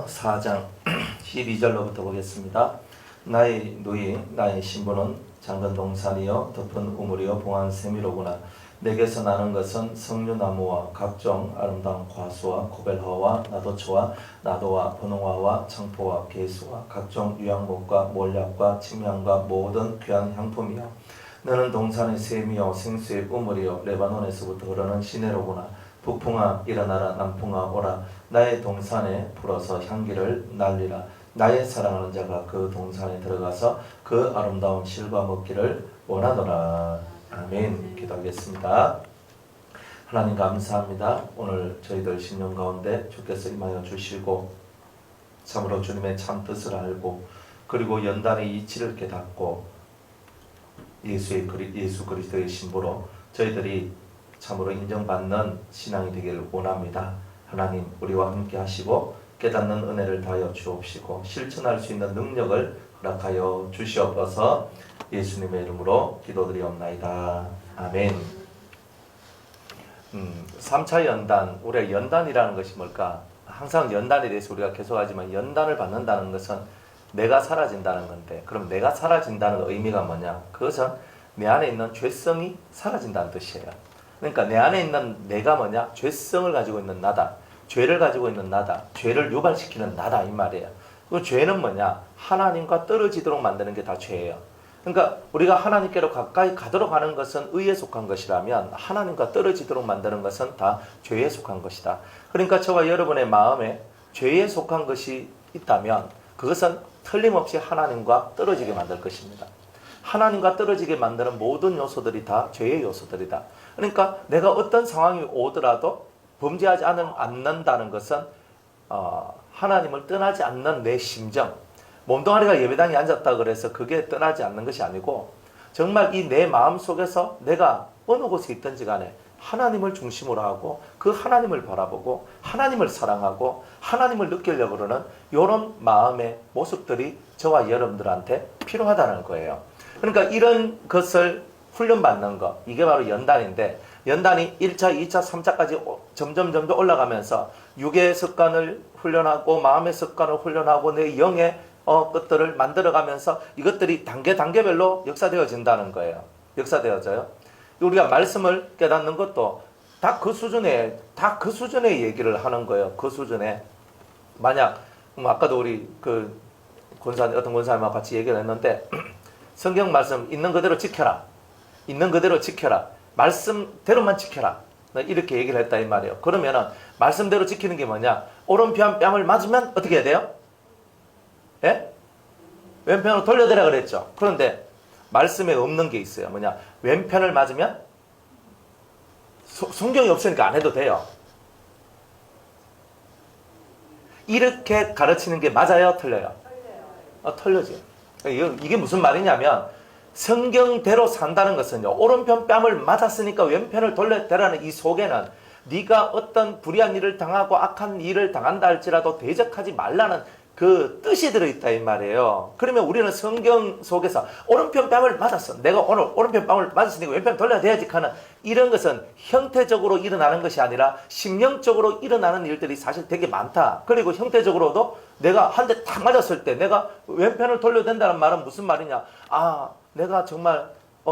사도행전 4장 12절로부터 보겠습니다. 나의 누이 나의 신부는 작은 동산이요 덮은 우물이요 봉한 세미로구나. 내게서 나는 것은 석류나무와 각종 아름다운 과수와 코벨화와 나도초와 나도와 분홍화와 청포와 개수와 각종 유향목과 몰약과 침향과 모든 귀한 향품이요 너는 동산의 샘이요 생수의 우물이요 레바논에서부터 흐르는 시내로구나. 북풍아 일어나라, 남풍아 오라. 나의 동산에 불어서 향기를 날리라. 나의 사랑하는 자가 그 동산에 들어가서 그 아름다운 실과 먹기를 원하노라. 아멘. 기도하겠습니다. 하나님 감사합니다. 오늘 저희들 신령 가운데 주께서 임하여 주시고 참으로 주님의 참 뜻을 알고 그리고 연단의 이치를 깨닫고 예수 그리스도의 신부로 저희들이 참으로 인정받는 신앙이 되기를 원합니다. 하나님 우리와 함께 하시고 깨닫는 은혜를 다하여 주옵시고 실천할 수 있는 능력을 허락하여 주시옵소서. 예수님의 이름으로 기도드리옵나이다. 아멘. 3차 연단, 우리가 연단이라는 것이 뭘까? 항상 연단에 대해서 우리가 계속하지만 연단을 받는다는 것은 내가 사라진다는 건데, 그럼 내가 사라진다는 의미가 뭐냐? 그것은 내 안에 있는 죄성이 사라진다는 뜻이에요. 그러니까 내 안에 있는 내가 뭐냐? 죄성을 가지고 있는 나다. 죄를 가지고 있는 나다. 죄를 유발시키는 나다 이 말이에요. 그 죄는 뭐냐? 하나님과 떨어지도록 만드는 게 다 죄예요. 그러니까 우리가 하나님께로 가까이 가도록 하는 것은 의에 속한 것이라면 하나님과 떨어지도록 만드는 것은 다 죄에 속한 것이다. 그러니까 저와 여러분의 마음에 죄에 속한 것이 있다면 그것은 틀림없이 하나님과 떨어지게 만들 것입니다. 하나님과 떨어지게 만드는 모든 요소들이 다 죄의 요소들이다. 그러니까 내가 어떤 상황이 오더라도 범죄하지 않는다는 것은 하나님을 떠나지 않는 내 심정, 몸뚱아리가 예배당에 앉았다 그래서 그게 떠나지 않는 것이 아니고 정말 이 내 마음 속에서 내가 어느 곳에 있든지 간에 하나님을 중심으로 하고 그 하나님을 바라보고 하나님을 사랑하고 하나님을 느끼려고 그러는 이런 마음의 모습들이 저와 여러분들한테 필요하다는 거예요. 그러니까 이런 것을 훈련받는 것, 이게 바로 연단인데 연단이 1차, 2차, 3차까지 점점 올라가면서 육의 습관을 훈련하고 마음의 습관을 훈련하고 내 영의 것들을 만들어가면서 이것들이 단계별로 역사되어진다는 거예요. 역사되어져요. 우리가 말씀을 깨닫는 것도 다 그 수준의 얘기를 하는 거예요. 그 수준에. 만약 아까도 우리 어떤 권사님하고 같이 얘기를 했는데 성경 말씀 있는 그대로 지켜라. 있는 그대로 지켜라. 말씀대로만 지켜라. 이렇게 얘기를 했다 이 말이에요. 그러면은 말씀대로 지키는 게 뭐냐? 오른편 뺨을 맞으면 어떻게 해야 돼요? 예? 왼편으로 돌려대라 그랬죠. 그런데 말씀에 없는 게 있어요. 뭐냐? 왼편을 맞으면 성경이 없으니까 안 해도 돼요. 이렇게 가르치는 게 맞아요? 틀려요? 틀려죠. 이게 무슨 말이냐면 성경대로 산다는 것은요. 오른편 뺨을 맞았으니까 왼편을 돌려대라는 이 속에는 네가 어떤 불의한 일을 당하고 악한 일을 당한다 할지라도 대적하지 말라는 그 뜻이 들어있다 이 말이에요. 그러면 우리는 성경 속에서 오른편 뺨을 맞았어. 내가 오늘 오른편 뺨을 맞았으니까 왼편 돌려야 돼야지 하는 이런 것은 형태적으로 일어나는 것이 아니라 심령적으로 일어나는 일들이 사실 되게 많다. 그리고 형태적으로도 내가 한 대 탁 맞았을 때 내가 왼편을 돌려야 된다는 말은 무슨 말이냐? 내가 정말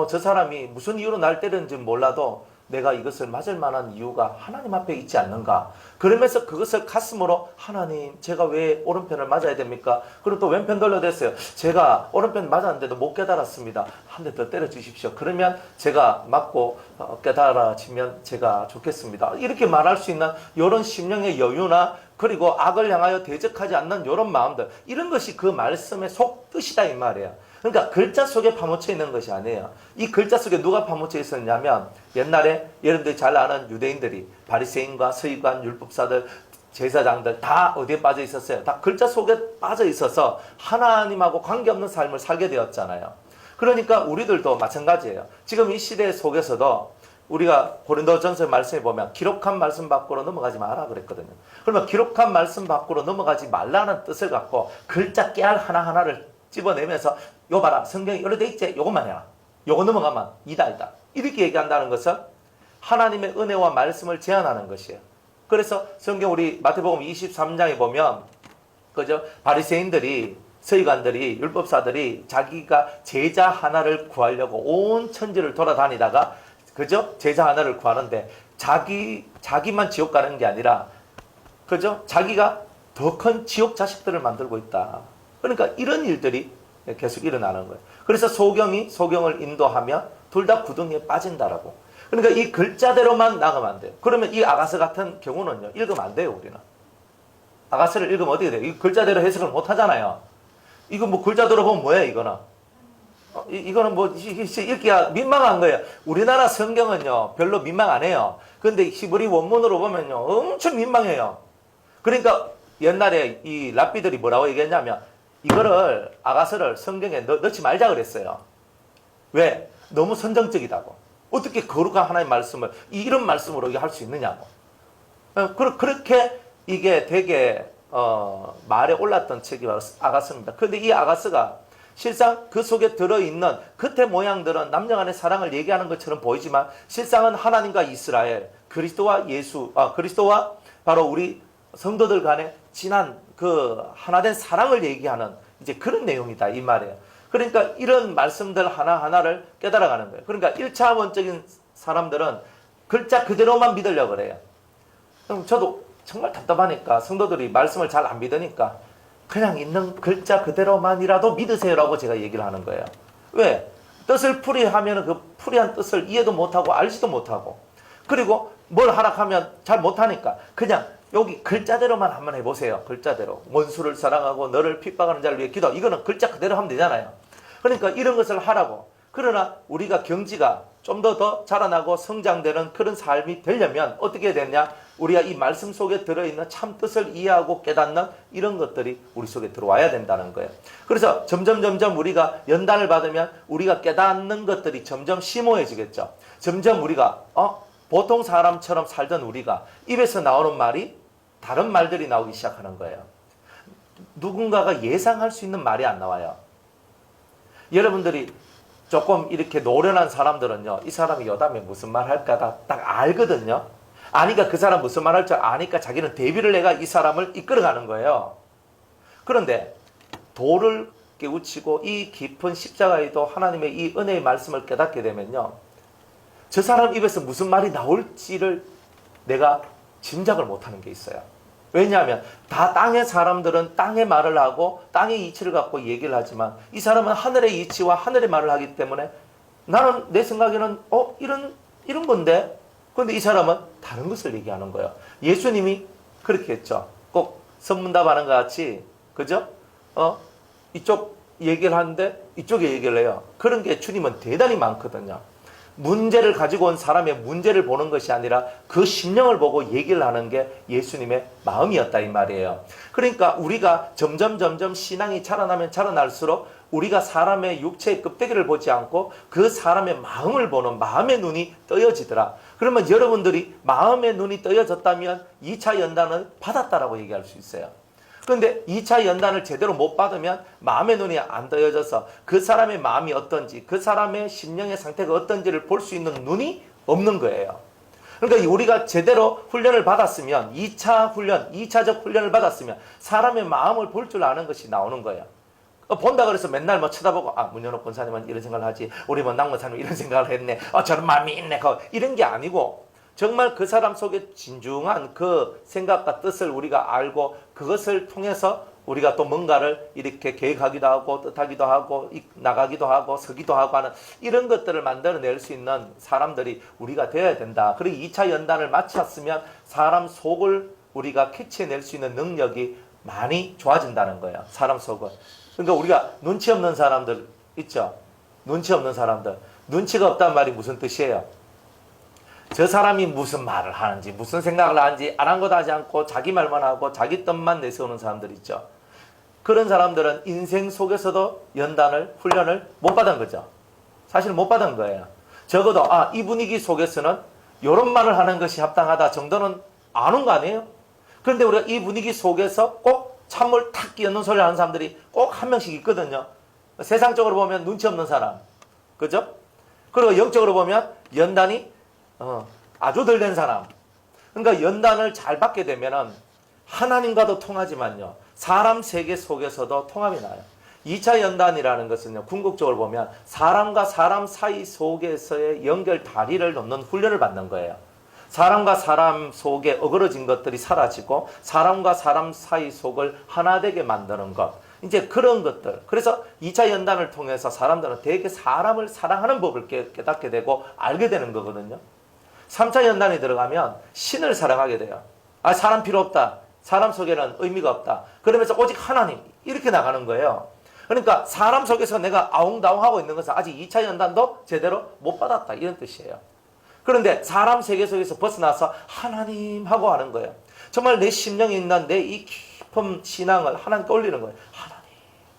저 사람이 무슨 이유로 날 때렸는지 몰라도 내가 이것을 맞을 만한 이유가 하나님 앞에 있지 않는가? 그러면서 그것을 가슴으로 하나님 제가 왜 오른편을 맞아야 됩니까? 그리고 또 왼편 돌려댔어요. 제가 오른편 맞았는데도 못 깨달았습니다. 한 대 더 때려 주십시오. 그러면 제가 맞고 깨달아지면 제가 좋겠습니다. 이렇게 말할 수 있는 이런 심령의 여유나 그리고 악을 향하여 대적하지 않는 이런 마음들, 이런 것이 그 말씀의 속뜻이다 이 말이에요. 그러니까 글자 속에 파묻혀 있는 것이 아니에요. 이 글자 속에 누가 파묻혀 있었냐면 옛날에 여러분들이 잘 아는 유대인들이 바리새인과 서기관, 율법사들, 제사장들 다 어디에 빠져 있었어요? 다 글자 속에 빠져 있어서 하나님하고 관계없는 삶을 살게 되었잖아요. 그러니까 우리들도 마찬가지예요. 지금 이 시대 속에서도 우리가 고린도전서 말씀에 보면 기록한 말씀 밖으로 넘어가지 마라 그랬거든요. 그러면 기록한 말씀 밖으로 넘어가지 말라는 뜻을 갖고 글자 깨알 하나하나를 집어내면서 요 봐라 성경이 이렇게 돼 있지? 요것만 해라. 요거 넘어가면 이다 이렇게 얘기한다는 것은 하나님의 은혜와 말씀을 제한하는 것이에요. 그래서 성경 우리 마태복음 23장에 보면 그죠? 바리새인들이, 서기관들이, 율법사들이 자기가 제자 하나를 구하려고 온 천지를 돌아다니다가, 그죠? 제자 하나를 구하는데 자기만 지옥 가는 게 아니라, 그죠? 자기가 더 큰 지옥 자식들을 만들고 있다. 그러니까 이런 일들이 계속 일어나는 거예요. 그래서 소경이 소경을 인도하면 둘 다 구덩이에 빠진다라고. 그러니까 이 글자대로만 나가면 안 돼요. 그러면 이 아가서 같은 경우는요, 읽으면 안 돼요, 우리는. 아가서를 읽으면 어떻게 돼요? 이 글자대로 해석을 못 하잖아요. 이거 뭐 글자대로 보면 뭐예요, 이거는? 이거는 뭐 읽기가 민망한 거예요. 우리나라 성경은요, 별로 민망 안 해요. 근데 히브리 원문으로 보면요, 엄청 민망해요. 그러니까 옛날에 이 랍비들이 뭐라고 얘기했냐면, 이거를, 아가서를 성경에 넣지 말자 그랬어요. 왜? 너무 선정적이다고. 어떻게 거룩한 하나님의 말씀을 이런 말씀으로 할 수 있느냐고. 그렇게 이게 되게 말에 올랐던 책이 아가서입니다. 그런데 이 아가서가 실상 그 속에 들어있는 겉의 모양들은 남녀간의 사랑을 얘기하는 것처럼 보이지만 실상은 하나님과 이스라엘, 그리스도와 그리스도와 바로 우리 성도들 간의 진한 그 하나된 사랑을 얘기하는 이제 그런 내용이다 이 말이에요. 그러니까 이런 말씀들 하나하나를 깨달아가는 거예요. 그러니까 1차원적인 사람들은 글자 그대로만 믿으려고 그래요. 그럼 저도 정말 답답하니까 성도들이 말씀을 잘 안 믿으니까 그냥 있는 글자 그대로만이라도 믿으세요라고 제가 얘기를 하는 거예요. 왜? 뜻을 풀이하면 그 풀이한 뜻을 이해도 못하고 알지도 못하고, 그리고 뭘 하락하면 잘 못하니까 그냥 여기 글자대로만 한번 해보세요. 글자대로. 원수를 사랑하고 너를 핍박하는 자를 위해 기도. 이거는 글자 그대로 하면 되잖아요. 그러니까 이런 것을 하라고. 그러나 우리가 경지가 좀 더 자라나고 성장되는 그런 삶이 되려면 어떻게 해야 되냐? 우리가 이 말씀 속에 들어있는 참 뜻을 이해하고 깨닫는 이런 것들이 우리 속에 들어와야 된다는 거예요. 그래서 점점 우리가 연단을 받으면 우리가 깨닫는 것들이 점점 심오해지겠죠. 점점 우리가 보통 사람처럼 살던 우리가 입에서 나오는 말이 다른 말들이 나오기 시작하는 거예요. 누군가가 예상할 수 있는 말이 안 나와요. 여러분들이 조금 이렇게 노련한 사람들은요, 이 사람이 여담에 무슨 말 할까가 딱 알거든요. 아니까 그 사람 무슨 말 할 줄 아니까 자기는 대비를 해가 이 사람을 이끌어가는 거예요. 그런데 도를 깨우치고 이 깊은 십자가에도 하나님의 이 은혜의 말씀을 깨닫게 되면요, 저 사람 입에서 무슨 말이 나올지를 내가 짐작을 못하는 게 있어요. 왜냐하면 다 땅의 사람들은 땅의 말을 하고 땅의 이치를 갖고 얘기를 하지만 이 사람은 하늘의 이치와 하늘의 말을 하기 때문에 나는 내 생각에는 이런 건데, 그런데 이 사람은 다른 것을 얘기하는 거예요. 예수님이 그렇게 했죠. 꼭 선문답하는 것 같이, 그죠? 이쪽 얘기를 하는데 이쪽에 얘기를 해요. 그런 게 주님은 대단히 많거든요. 문제를 가지고 온 사람의 문제를 보는 것이 아니라 그 심령을 보고 얘기를 하는 게 예수님의 마음이었다 이 말이에요. 그러니까 우리가 점점 신앙이 자라나면 자라날수록 우리가 사람의 육체의 껍데기를 보지 않고 그 사람의 마음을 보는 마음의 눈이 떠여지더라. 그러면 여러분들이 마음의 눈이 떠여졌다면 2차 연단을 받았다라고 얘기할 수 있어요. 그런데 2차 연단을 제대로 못 받으면 마음의 눈이 안 떠여져서 그 사람의 마음이 어떤지, 그 사람의 심령의 상태가 어떤지를 볼 수 있는 눈이 없는 거예요. 그러니까 우리가 제대로 훈련을 받았으면, 2차적 훈련을 받았으면 사람의 마음을 볼 줄 아는 것이 나오는 거예요. 본다 그래서 맨날 뭐 쳐다보고 문현옥 권사님은 이런 생각을 하지, 우리 뭐 낭만사님은 이런 생각을 했네, 저런 마음이 있네, 이런 게 아니고 정말 그 사람 속에 진중한 그 생각과 뜻을 우리가 알고 그것을 통해서 우리가 또 뭔가를 이렇게 계획하기도 하고 뜻하기도 하고 나가기도 하고 서기도 하고 하는 이런 것들을 만들어낼 수 있는 사람들이 우리가 되어야 된다. 그리고 2차 연단을 마쳤으면 사람 속을 우리가 캐치해낼 수 있는 능력이 많이 좋아진다는 거예요. 사람 속을. 그러니까 우리가 눈치 없는 사람들 있죠. 눈치 없는 사람들. 눈치가 없다는 말이 무슨 뜻이에요? 저 사람이 무슨 말을 하는지, 무슨 생각을 하는지 아랑곳 하지 않고 자기 말만 하고 자기 뜻만 내세우는 사람들 있죠. 그런 사람들은 인생 속에서도 연단을, 훈련을 못 받은 거죠. 사실 못 받은 거예요. 적어도 이 분위기 속에서는 이런 말을 하는 것이 합당하다 정도는 아는 거 아니에요? 그런데 우리가 이 분위기 속에서 꼭 찬물 탁 끼얹는 소리를 하는 사람들이 꼭 한 명씩 있거든요. 세상적으로 보면 눈치 없는 사람, 그죠? 그리고 영적으로 보면 연단이 아주 덜 된 사람. 그러니까 연단을 잘 받게 되면은 하나님과도 통하지만요, 사람 세계 속에서도 통합이 나요. 2차 연단이라는 것은요, 궁극적으로 보면 사람과 사람 사이 속에서의 연결 다리를 놓는 훈련을 받는 거예요. 사람과 사람 속에 어그러진 것들이 사라지고 사람과 사람 사이 속을 하나 되게 만드는 것, 이제 그런 것들. 그래서 2차 연단을 통해서 사람들은 되게 사람을 사랑하는 법을 깨닫게 되고 알게 되는 거거든요. 3차 연단이 들어가면 신을 사랑하게 돼요. 아, 사람 필요 없다. 사람 속에는 의미가 없다. 그러면서 오직 하나님, 이렇게 나가는 거예요. 그러니까 사람 속에서 내가 아웅다웅하고 있는 것은 아직 2차 연단도 제대로 못 받았다, 이런 뜻이에요. 그런데 사람 세계 속에서 벗어나서 하나님 하고 하는 거예요. 정말 내 심령에 있는 내 이 깊은 신앙을 하나님께 올리는 거예요. 하나님,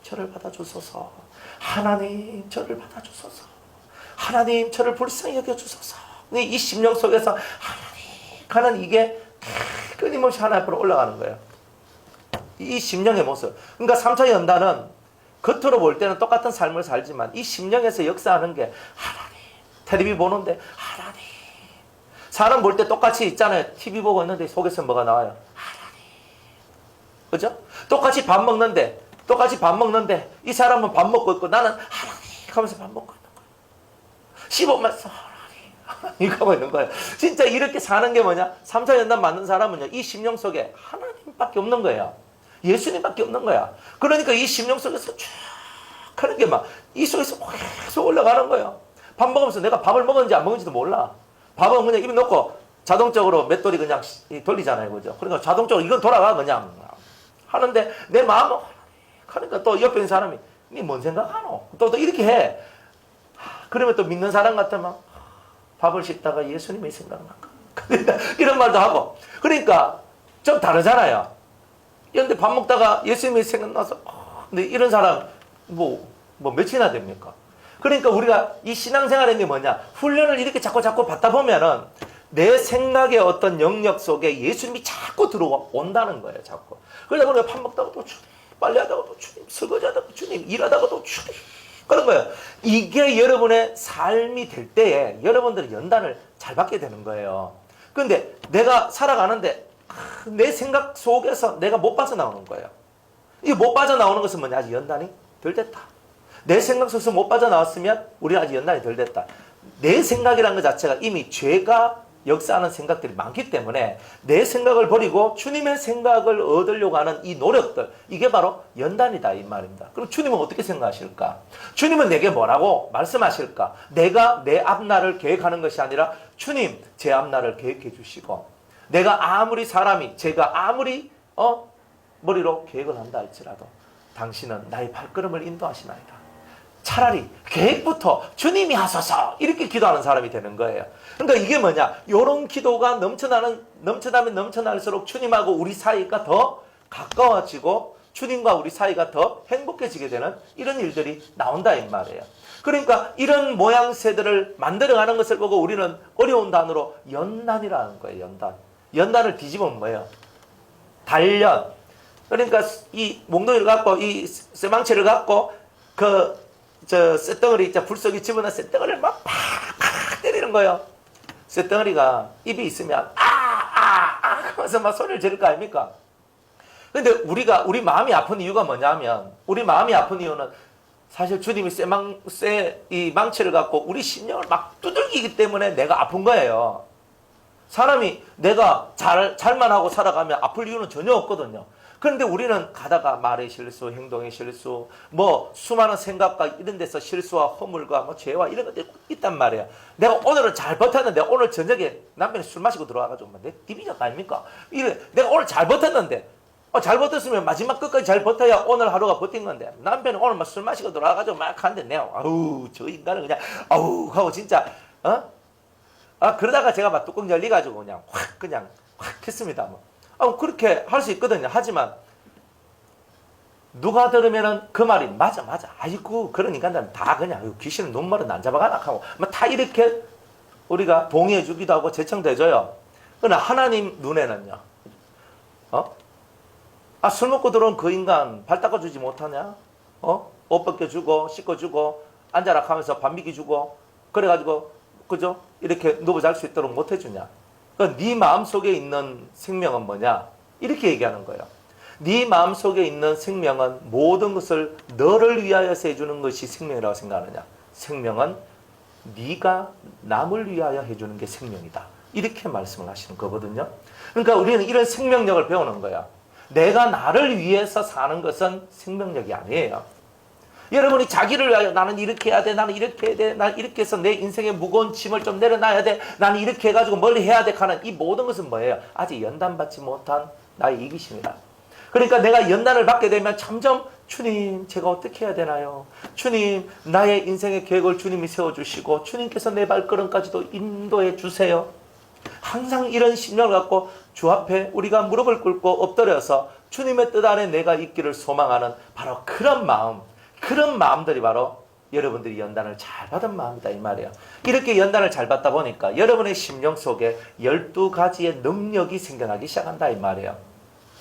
저를 받아주소서. 하나님, 저를 받아주소서. 하나님, 저를 불쌍히 여겨주소서. 이 심령 속에서 하나님 하는 이게 끊임없이 하나님 앞으로 올라가는 거예요. 이 심령의 모습. 그러니까 3차 연단은 겉으로 볼 때는 똑같은 삶을 살지만 이 심령에서 역사하는 게 하나님. 텔레비 보는데 하나님. 사람 볼 때 똑같이 있잖아요. TV 보고 있는데 속에서 뭐가 나와요? 하나님. 그죠? 똑같이 밥 먹는데 이 사람은 밥 먹고 있고 나는 하나님 하면서 밥 먹고 있는 거예요. 씹으면서 하나님 하고 있는 거예요. 진짜 이렇게 사는 게 뭐냐? 3차 연단 맞는 사람은요, 이 심령 속에 하나님밖에 없는 거예요. 예수님밖에 없는 거야. 그러니까 이 심령 속에서 쭉 하는 게 막 이 속에서 계속 올라가는 거예요. 밥 먹으면서 내가 밥을 먹었는지 안 먹었는지도 몰라. 밥은 그냥 입에 넣고 자동적으로 맷돌이 그냥 돌리잖아요. 그죠? 그러니까 자동적으로 이건 돌아가 그냥 하는데 내 마음은 그러니까 또 옆에 있는 사람이 니 뭔 생각하노? 또 이렇게 해. 그러면 또 믿는 사람 같으면 밥을 씹다가 예수님이 생각난다. 그러니까 이런 말도 하고. 그러니까 좀 다르잖아요. 그런데 밥 먹다가 예수님이 생각나서 근데 이런 사람 뭐 며칠이나 됩니까? 그러니까 우리가 이 신앙생활인 게 뭐냐? 훈련을 이렇게 자꾸 받다 보면은 내 생각의 어떤 영역 속에 예수님이 자꾸 들어온다는 거예요, 자꾸. 그러다 보니까 밥 먹다가도 주님, 빨래하다가도 주님, 설거지하다가도 주님, 일하다가도 주님. 그런 거예요. 이게 여러분의 삶이 될 때에 여러분들은 연단을 잘 받게 되는 거예요. 그런데 내가 살아가는데 내 생각 속에서 내가 못 빠져나오는 거예요. 이 못 빠져나오는 것은 뭐냐? 아직 연단이 덜 됐다. 내 생각 속에서 못 빠져나왔으면 우리는 아직 연단이 덜 됐다. 내 생각이라는 것 자체가 이미 죄가 역사하는 생각들이 많기 때문에 내 생각을 버리고 주님의 생각을 얻으려고 하는 이 노력들, 이게 바로 연단이다, 이 말입니다. 그럼 주님은 어떻게 생각하실까? 주님은 내게 뭐라고 말씀하실까? 내가 내 앞날을 계획하는 것이 아니라 주님, 제 앞날을 계획해 주시고, 내가 아무리 제가 아무리 머리로 계획을 한다 할지라도 당신은 나의 발걸음을 인도하시나이다. 차라리 계획부터 주님이 하소서 이렇게 기도하는 사람이 되는 거예요. 그러니까 이게 뭐냐? 이런 기도가 넘쳐나면 넘쳐날수록 주님하고 우리 사이가 더 가까워지고 주님과 우리 사이가 더 행복해지게 되는 이런 일들이 나온다, 이 말이에요. 그러니까 이런 모양새들을 만들어가는 것을 보고 우리는 어려운 단어로 연단이라는 거예요. 연단을 뒤집으면 뭐예요? 단련. 그러니까 이 몽둥이를 갖고 이 쇠망치를 갖고 쇳덩어리, 불속에 집어넣은 쇳덩어리를 막 팍팍 때리는 거예요. 쇳덩어리가 입이 있으면 하면서 막 소리를 지를 거 아닙니까? 근데 우리 마음이 아픈 이유가 뭐냐면, 우리 마음이 아픈 이유는 사실 주님이 이 망치를 갖고 우리 심령을 막 두들기기 때문에 내가 아픈 거예요. 사람이 내가 잘만 하고 살아가면 아플 이유는 전혀 없거든요. 그런데 우리는 가다가 말의 실수, 행동의 실수, 수많은 생각과 이런 데서 실수와 허물과 죄와 이런 것들이 있단 말이에요. 내가 오늘은 잘 버텼는데, 오늘 저녁에 남편이 술 마시고 들어와가지고 내 디비전 아닙니까? 내가 오늘 잘 버텼는데, 잘 버텼으면 마지막 끝까지 잘 버텨야 오늘 하루가 버틴 건데, 남편은 오늘 막 술 마시고 들어와가지고 막 하는데 내가 저 인간은 그냥 하고 진짜 그러다가 제가 막 뚜껑 열리가지고 그냥 확 했습니다. 그렇게 할 수 있거든요. 하지만 누가 들으면은 그 말이 맞아. 아이고, 그런 인간들은 다 그냥 귀신은 눈물은 안 잡아가나 하고 다 이렇게 우리가 동의해 주기도 하고 제청대줘요. 그러나 하나님 눈에는요. 술 먹고 들어온 그 인간 발 닦아주지 못하냐? 옷 벗겨주고 씻어주고 앉아라 하면서 밥 먹여주고 그래가지고 그죠? 이렇게 누워 잘 수 있도록 못해주냐? 그러니까 네 마음속에 있는 생명은 뭐냐? 이렇게 얘기하는 거예요. 네 마음속에 있는 생명은 모든 것을 너를 위하여서 해주는 것이 생명이라고 생각하느냐? 생명은 네가 남을 위하여 해주는 게 생명이다. 이렇게 말씀을 하시는 거거든요. 그러니까 우리는 이런 생명력을 배우는 거야. 내가 나를 위해서 사는 것은 생명력이 아니에요. 여러분이 자기를 위하여 나는 이렇게 해야 돼, 나는 이렇게 해야 돼, 나는 이렇게 해서 내 인생의 무거운 짐을 좀 내려놔야 돼, 나는 이렇게 해가지고 뭘 해야 돼 하는 이 모든 것은 뭐예요? 아직 연단받지 못한 나의 이기심이다. 그러니까 내가 연단을 받게 되면 점점 주님 제가 어떻게 해야 되나요? 주님 나의 인생의 계획을 주님이 세워주시고 주님께서 내 발걸음까지도 인도해 주세요. 항상 이런 심령을 갖고 주 앞에 우리가 무릎을 꿇고 엎드려서 주님의 뜻 안에 내가 있기를 소망하는 바로 그런 마음, 그런 마음들이 바로 여러분들이 연단을 잘 받은 마음이다 이 말이에요. 이렇게 연단을 잘 받다 보니까 여러분의 심령 속에 12가지의 능력이 생겨나기 시작한다 이 말이에요.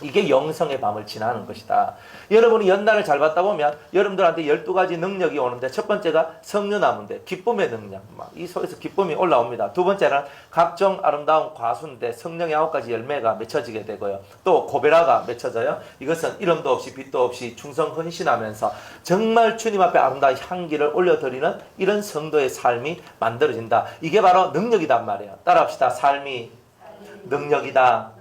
이게 영성의 밤을 지나는 것이다. 여러분이 연단을 잘 받다 보면 여러분들한테 12가지 능력이 오는데 첫 번째가 성려나무인데 기쁨의 능력. 이 속에서 기쁨이 올라옵니다. 두 번째는 각종 아름다운 과수인데 성령의 9가지 열매가 맺혀지게 되고요. 또 고베라가 맺혀져요. 이것은 이름도 없이 빛도 없이 충성 헌신하면서 정말 주님 앞에 아름다운 향기를 올려드리는 이런 성도의 삶이 만들어진다. 이게 바로 능력이단 말이에요. 따라합시다. 삶이 능력이다.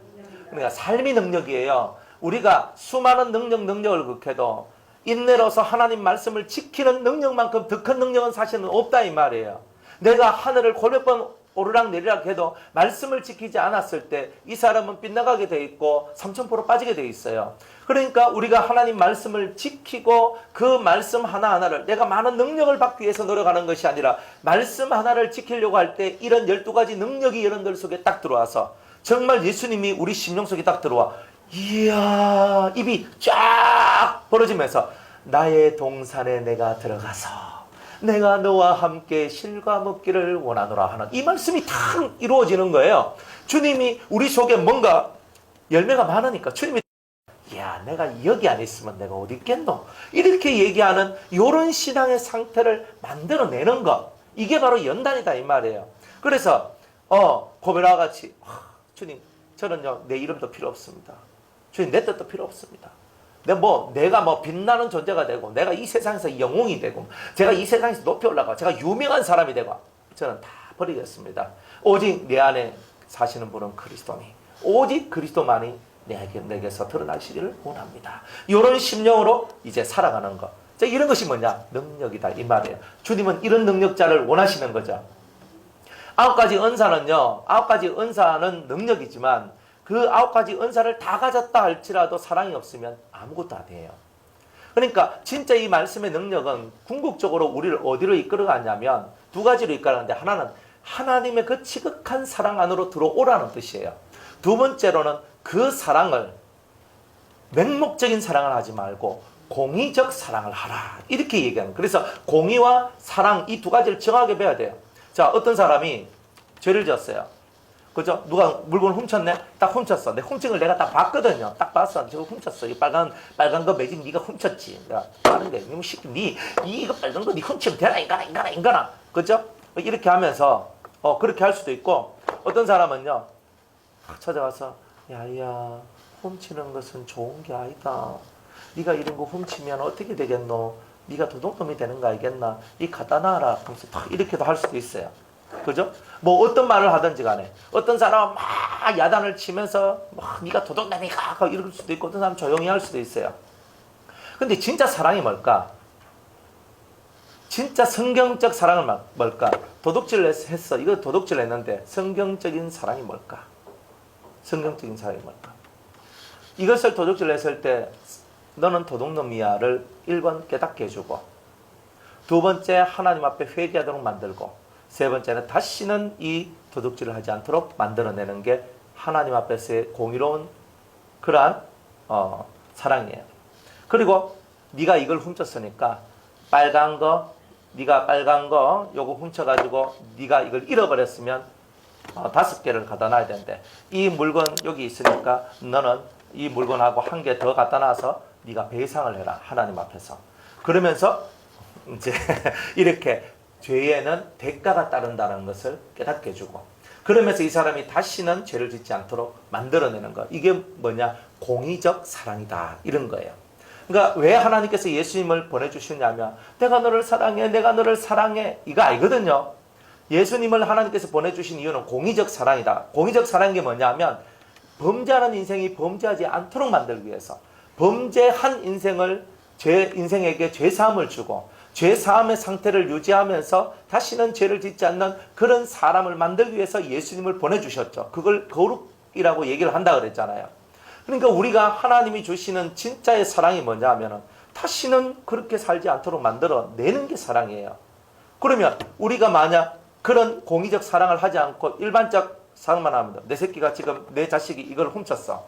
그러니까 삶이 능력이에요. 우리가 수많은 능력을 극해도 인내로서 하나님 말씀을 지키는 능력만큼 더 큰 능력은 사실은 없다 이 말이에요. 내가 하늘을 골몇 번 오르락 내리락 해도 말씀을 지키지 않았을 때 이 사람은 빗나가게 돼 있고 삼천포로 빠지게 돼 있어요. 그러니까 우리가 하나님 말씀을 지키고 그 말씀 하나하나를 내가 많은 능력을 받기 위해서 노력하는 것이 아니라 말씀 하나를 지키려고 할 때 이런 12가지 능력이 여러분들 속에 딱 들어와서 정말 예수님이 우리 심령 속에 딱 들어와 이야 입이 쫙 벌어지면서 나의 동산에 내가 들어가서 내가 너와 함께 실과 먹기를 원하노라 하는 이 말씀이 딱 이루어지는 거예요. 주님이 우리 속에 뭔가 열매가 많으니까 주님이 야 내가 여기 안 있으면 내가 어디 있겠노? 이렇게 얘기하는 이런 신앙의 상태를 만들어내는 것, 이게 바로 연단이다 이 말이에요. 그래서 고베라와 같이 주님 저는요 내 이름도 필요 없습니다. 주님 내 뜻도 필요 없습니다. 내가 빛나는 존재가 되고 내가 이 세상에서 영웅이 되고 제가 이 세상에서 높이 올라가 제가 유명한 사람이 되고 저는 다 버리겠습니다. 오직 내 안에 사시는 분은 그리스도니 오직 그리스도만이 내게서 드러나시기를 원합니다. 이런 심령으로 이제 살아가는 것. 이런 것이 뭐냐? 능력이다 이 말이에요. 주님은 이런 능력자를 원하시는 거죠. 9가지 은사는요, 9가지 은사는 능력이지만 그 9가지 은사를 다 가졌다 할지라도 사랑이 없으면 아무것도 아니에요. 그러니까 진짜 이 말씀의 능력은 궁극적으로 우리를 어디로 이끌어가냐면 두 가지로 이끌어가는데 하나는 하나님의 그 지극한 사랑 안으로 들어오라는 뜻이에요. 두 번째로는 그 사랑을 맹목적인 사랑을 하지 말고 공의적 사랑을 하라 이렇게 얘기하는 거예요. 그래서 공의와 사랑 이 두 가지를 정확하게 배워야 돼요. 자, 어떤 사람이 죄를 지었어요. 그죠? 누가 물건을 훔쳤네? 딱 훔쳤어. 내 훔친 걸 내가 딱 봤거든요. 딱 봤어. 저거 훔쳤어. 이 빨간 거 매직 네가 훔쳤지. 내가 다른데 이거 시키 이거 빨간 거 네 훔치면 되나 인간아. 그죠? 이렇게 하면서 그렇게 할 수도 있고 어떤 사람은요. 찾아와서 야야 훔치는 것은 좋은 게 아니다. 네가 이런 거 훔치면 어떻게 되겠노? 네가 도둑놈이 되는 거 알겠나? 이 갖다 놔라 하면서 이렇게도 할 수도 있어요. 그죠? 어떤 말을 하든지 간에 어떤 사람은 막 야단을 치면서 네가 도둑놈이가 이럴 수도 있고 어떤 사람은 조용히 할 수도 있어요. 근데 진짜 사랑이 뭘까? 진짜 성경적 사랑은 뭘까? 도둑질을 했어. 이거 도둑질을 했는데 성경적인 사랑이 뭘까? 성경적인 사랑이 뭘까? 이것을 도둑질을 했을 때 너는 도둑놈이야를 1번 깨닫게 해주고 두 번째 하나님 앞에 회개하도록 만들고 세 번째는 다시는 이 도둑질을 하지 않도록 만들어내는 게 하나님 앞에서의 공의로운 그러한 사랑이에요. 그리고 네가 이걸 훔쳤으니까 네가 빨간 거 요거 훔쳐가지고 네가 이걸 잃어버렸으면 5개를 갖다 놔야 되는데 이 물건 여기 있으니까 너는 이 물건하고 1개 더 갖다 놔서 네가 배상을 해라 하나님 앞에서. 그러면서 이제 이렇게 죄에는 대가가 따른다는 것을 깨닫게 해주고 그러면서 이 사람이 다시는 죄를 짓지 않도록 만들어내는 것. 이게 뭐냐? 공의적 사랑이다. 이런 거예요. 그러니까 왜 하나님께서 예수님을 보내주셨냐면 내가 너를 사랑해, 내가 너를 사랑해, 이거 아니거든요. 예수님을 하나님께서 보내주신 이유는 공의적 사랑이다. 공의적 사랑이 게 뭐냐면 범죄하는 인생이 범죄하지 않도록 만들기 위해서, 범죄한 인생에게 죄사함을 주고 죄사함의 상태를 유지하면서 다시는 죄를 짓지 않는 그런 사람을 만들기 위해서 예수님을 보내주셨죠. 그걸 거룩이라고 얘기를 한다 그랬잖아요. 그러니까 우리가 하나님이 주시는 진짜의 사랑이 뭐냐 하면 다시는 그렇게 살지 않도록 만들어내는 게 사랑이에요. 그러면 우리가 만약 그런 공의적 사랑을 하지 않고 일반적 사랑만 하면 내 새끼가 지금 내 자식이 이걸 훔쳤어.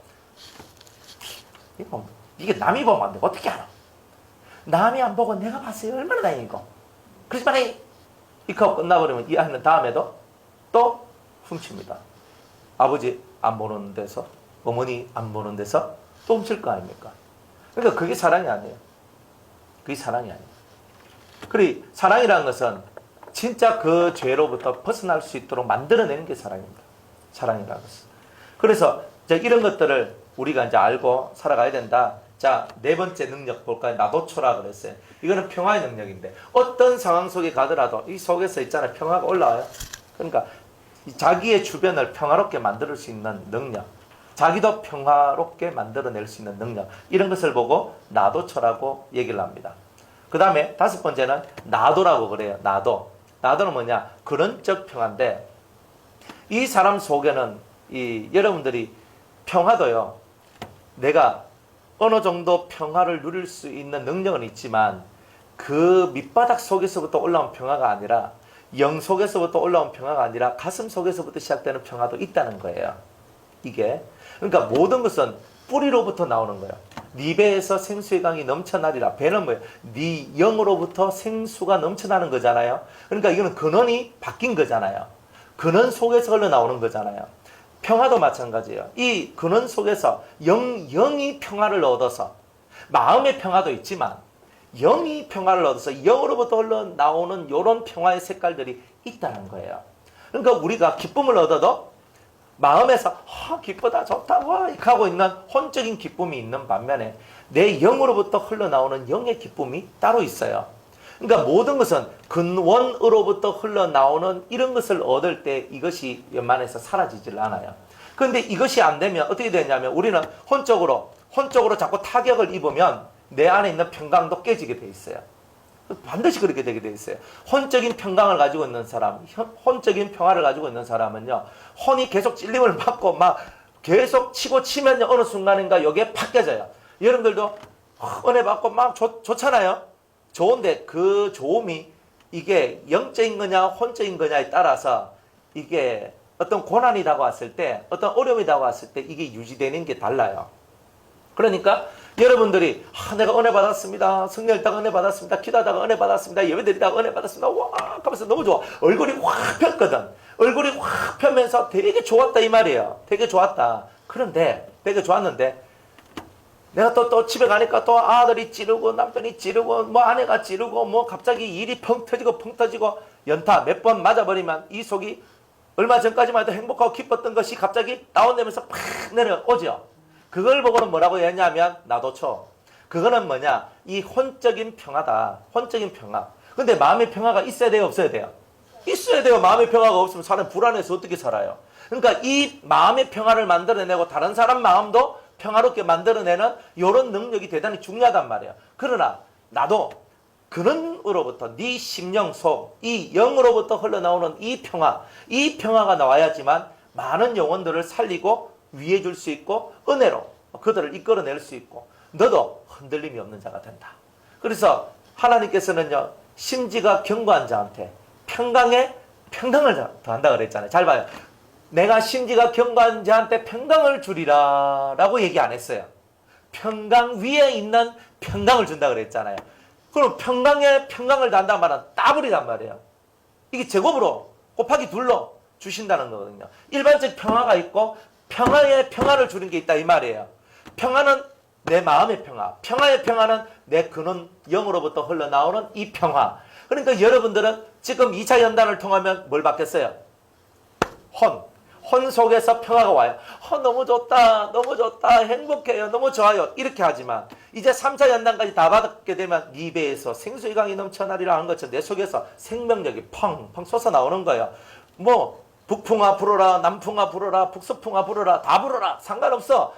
이게 남이 보면 안 돼. 어떻게 알아? 남이 안 보고 내가 봤어요. 얼마나 다행이고. 그렇지만 이거 끝나버리면 이 아이는 다음에도 또 훔칩니다. 아버지 안 보는 데서, 어머니 안 보는 데서 또 훔칠 거 아닙니까? 그러니까 그게 사랑이 아니에요. 그게 사랑이 아니에요. 그리고 사랑이라는 것은 진짜 그 죄로부터 벗어날 수 있도록 만들어내는 게 사랑입니다. 사랑이라는 것은. 그래서 이런 것들을 우리가 이제 알고 살아가야 된다. 자, 네 번째 능력 볼까요? 나도초라 그랬어요. 이거는 평화의 능력인데 어떤 상황 속에 가더라도 이 속에서 있잖아요. 평화가 올라와요. 그러니까 자기의 주변을 평화롭게 만들 수 있는 능력, 자기도 평화롭게 만들어낼 수 있는 능력, 이런 것을 보고 나도초라고 얘기를 합니다. 그 다음에 다섯 번째는 나도라고 그래요. 나도는 뭐냐? 근원적 평화인데 이 사람 속에는 여러분들이 평화도요, 내가 어느 정도 평화를 누릴 수 있는 능력은 있지만 그 밑바닥 속에서부터 올라온 평화가 아니라, 영 속에서부터 올라온 평화가 아니라 가슴 속에서부터 시작되는 평화도 있다는 거예요. 이게 그러니까 모든 것은 뿌리로부터 나오는 거예요. 네 배에서 생수의 강이 넘쳐나리라. 배는 뭐예요? 네 영으로부터 생수가 넘쳐나는 거잖아요. 그러니까 이거는 근원이 바뀐 거잖아요. 근원 속에서 흘러나오는 거잖아요. 평화도 마찬가지예요. 이 근원 속에서 영이 평화를 얻어서, 마음의 평화도 있지만 영이 평화를 얻어서 영으로부터 흘러나오는 이런 평화의 색깔들이 있다는 거예요. 그러니까 우리가 기쁨을 얻어도 마음에서 기쁘다, 좋다, 와 이렇게 하고 있는 혼적인 기쁨이 있는 반면에 내 영으로부터 흘러나오는 영의 기쁨이 따로 있어요. 그러니까 모든 것은 근원으로부터 흘러나오는 이런 것을 얻을 때 이것이 웬만해서 사라지질 않아요. 그런데 이것이 안 되면 어떻게 되냐면 우리는 혼적으로 자꾸 타격을 입으면 내 안에 있는 평강도 깨지게 돼 있어요. 반드시 그렇게 되게 돼 있어요. 혼적인 평강을 가지고 있는 사람, 혼적인 평화를 가지고 있는 사람은요, 혼이 계속 찔림을 받고 막 계속 치고 치면 어느 순간인가 여기에 팍 깨져요. 여러분들도 은혜 받고 막 좋잖아요. 좋은데 그 좋음이 이게 영적인 거냐 혼적인 거냐에 따라서 이게 어떤 고난이 다가왔을 때, 어떤 어려움이 다가왔을 때 이게 유지되는 게 달라요. 그러니까 여러분들이 내가 은혜 받았습니다, 성령일다가 은혜 받았습니다, 기도하다가 은혜 받았습니다, 예배드리다가 은혜 받았습니다, 와 하면서 너무 좋아. 얼굴이 확 폈거든. 얼굴이 확 펴면서 되게 좋았다 이 말이에요. 되게 좋았다. 그런데 되게 좋았는데 내가 또 집에 가니까 또 아들이 찌르고 남편이 찌르고 뭐 아내가 찌르고 뭐 갑자기 일이 펑 터지고 연타 몇 번 맞아버리면 이 속이 얼마 전까지만 해도 행복하고 기뻤던 것이 갑자기 다운되면서 팍 내려오죠. 그걸 보고는 뭐라고 했냐면 나도초. 그거는 뭐냐? 이 혼적인 평화다. 혼적인 평화. 근데 마음의 평화가 있어야 돼요, 없어야 돼요? 있어야 돼요. 마음의 평화가 없으면 사람 불안해서 어떻게 살아요? 그러니까 이 마음의 평화를 만들어내고 다른 사람 마음도 평화롭게 만들어내는 이런 능력이 대단히 중요하단 말이에요. 그러나 나도 근원으로부터 네 심령 속, 이 영으로부터 흘러나오는 이 평화가 나와야지만 많은 영혼들을 살리고 위해 줄 수 있고 은혜로 그들을 이끌어낼 수 있고 너도 흔들림이 없는 자가 된다. 그래서 하나님께서는요, 심지가 견고한 자한테 평강에 평강을 더한다 그랬잖아요. 잘 봐요. 내가 심지가 견고한 자한테 평강을 주리라 라고 얘기 안 했어요. 평강 위에 있는 평강을 준다 그랬잖아요. 그럼 평강에 평강을 더한다는 말은 더블이란 말이에요. 이게 제곱으로 곱하기 둘로 주신다는 거거든요. 일반적 평화가 있고 평화에 평화를 주는 게 있다 이 말이에요. 평화는 내 마음의 평화, 평화의 평화는 내 근원 영으로부터 흘러나오는 이 평화. 그러니까 여러분들은 지금 2차 연단을 통하면 뭘 받겠어요? 혼 속에서 평화가 와요. 너무 좋다, 너무 좋다, 행복해요, 너무 좋아요. 이렇게 하지만 이제 3차 연단까지 다 받게 되면 네 배에서 생수의 강이 넘쳐나리라 하는 것처럼 내 속에서 생명력이 펑펑 솟아나오는 거예요. 뭐 북풍아 불어라, 남풍아 불어라, 북서풍아 불어라, 다 불어라, 상관없어.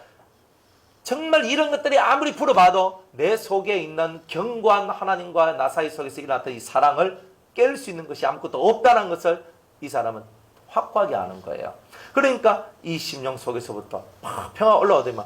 정말 이런 것들이 아무리 불어봐도 내 속에 있는 견고한 하나님과 나 사이 속에서 일어났던 이 사랑을 깰 수 있는 것이 아무것도 없다는 것을 이 사람은 확고하게 아는 거예요. 그러니까 이 심령 속에서부터 막 평화 올라오더만,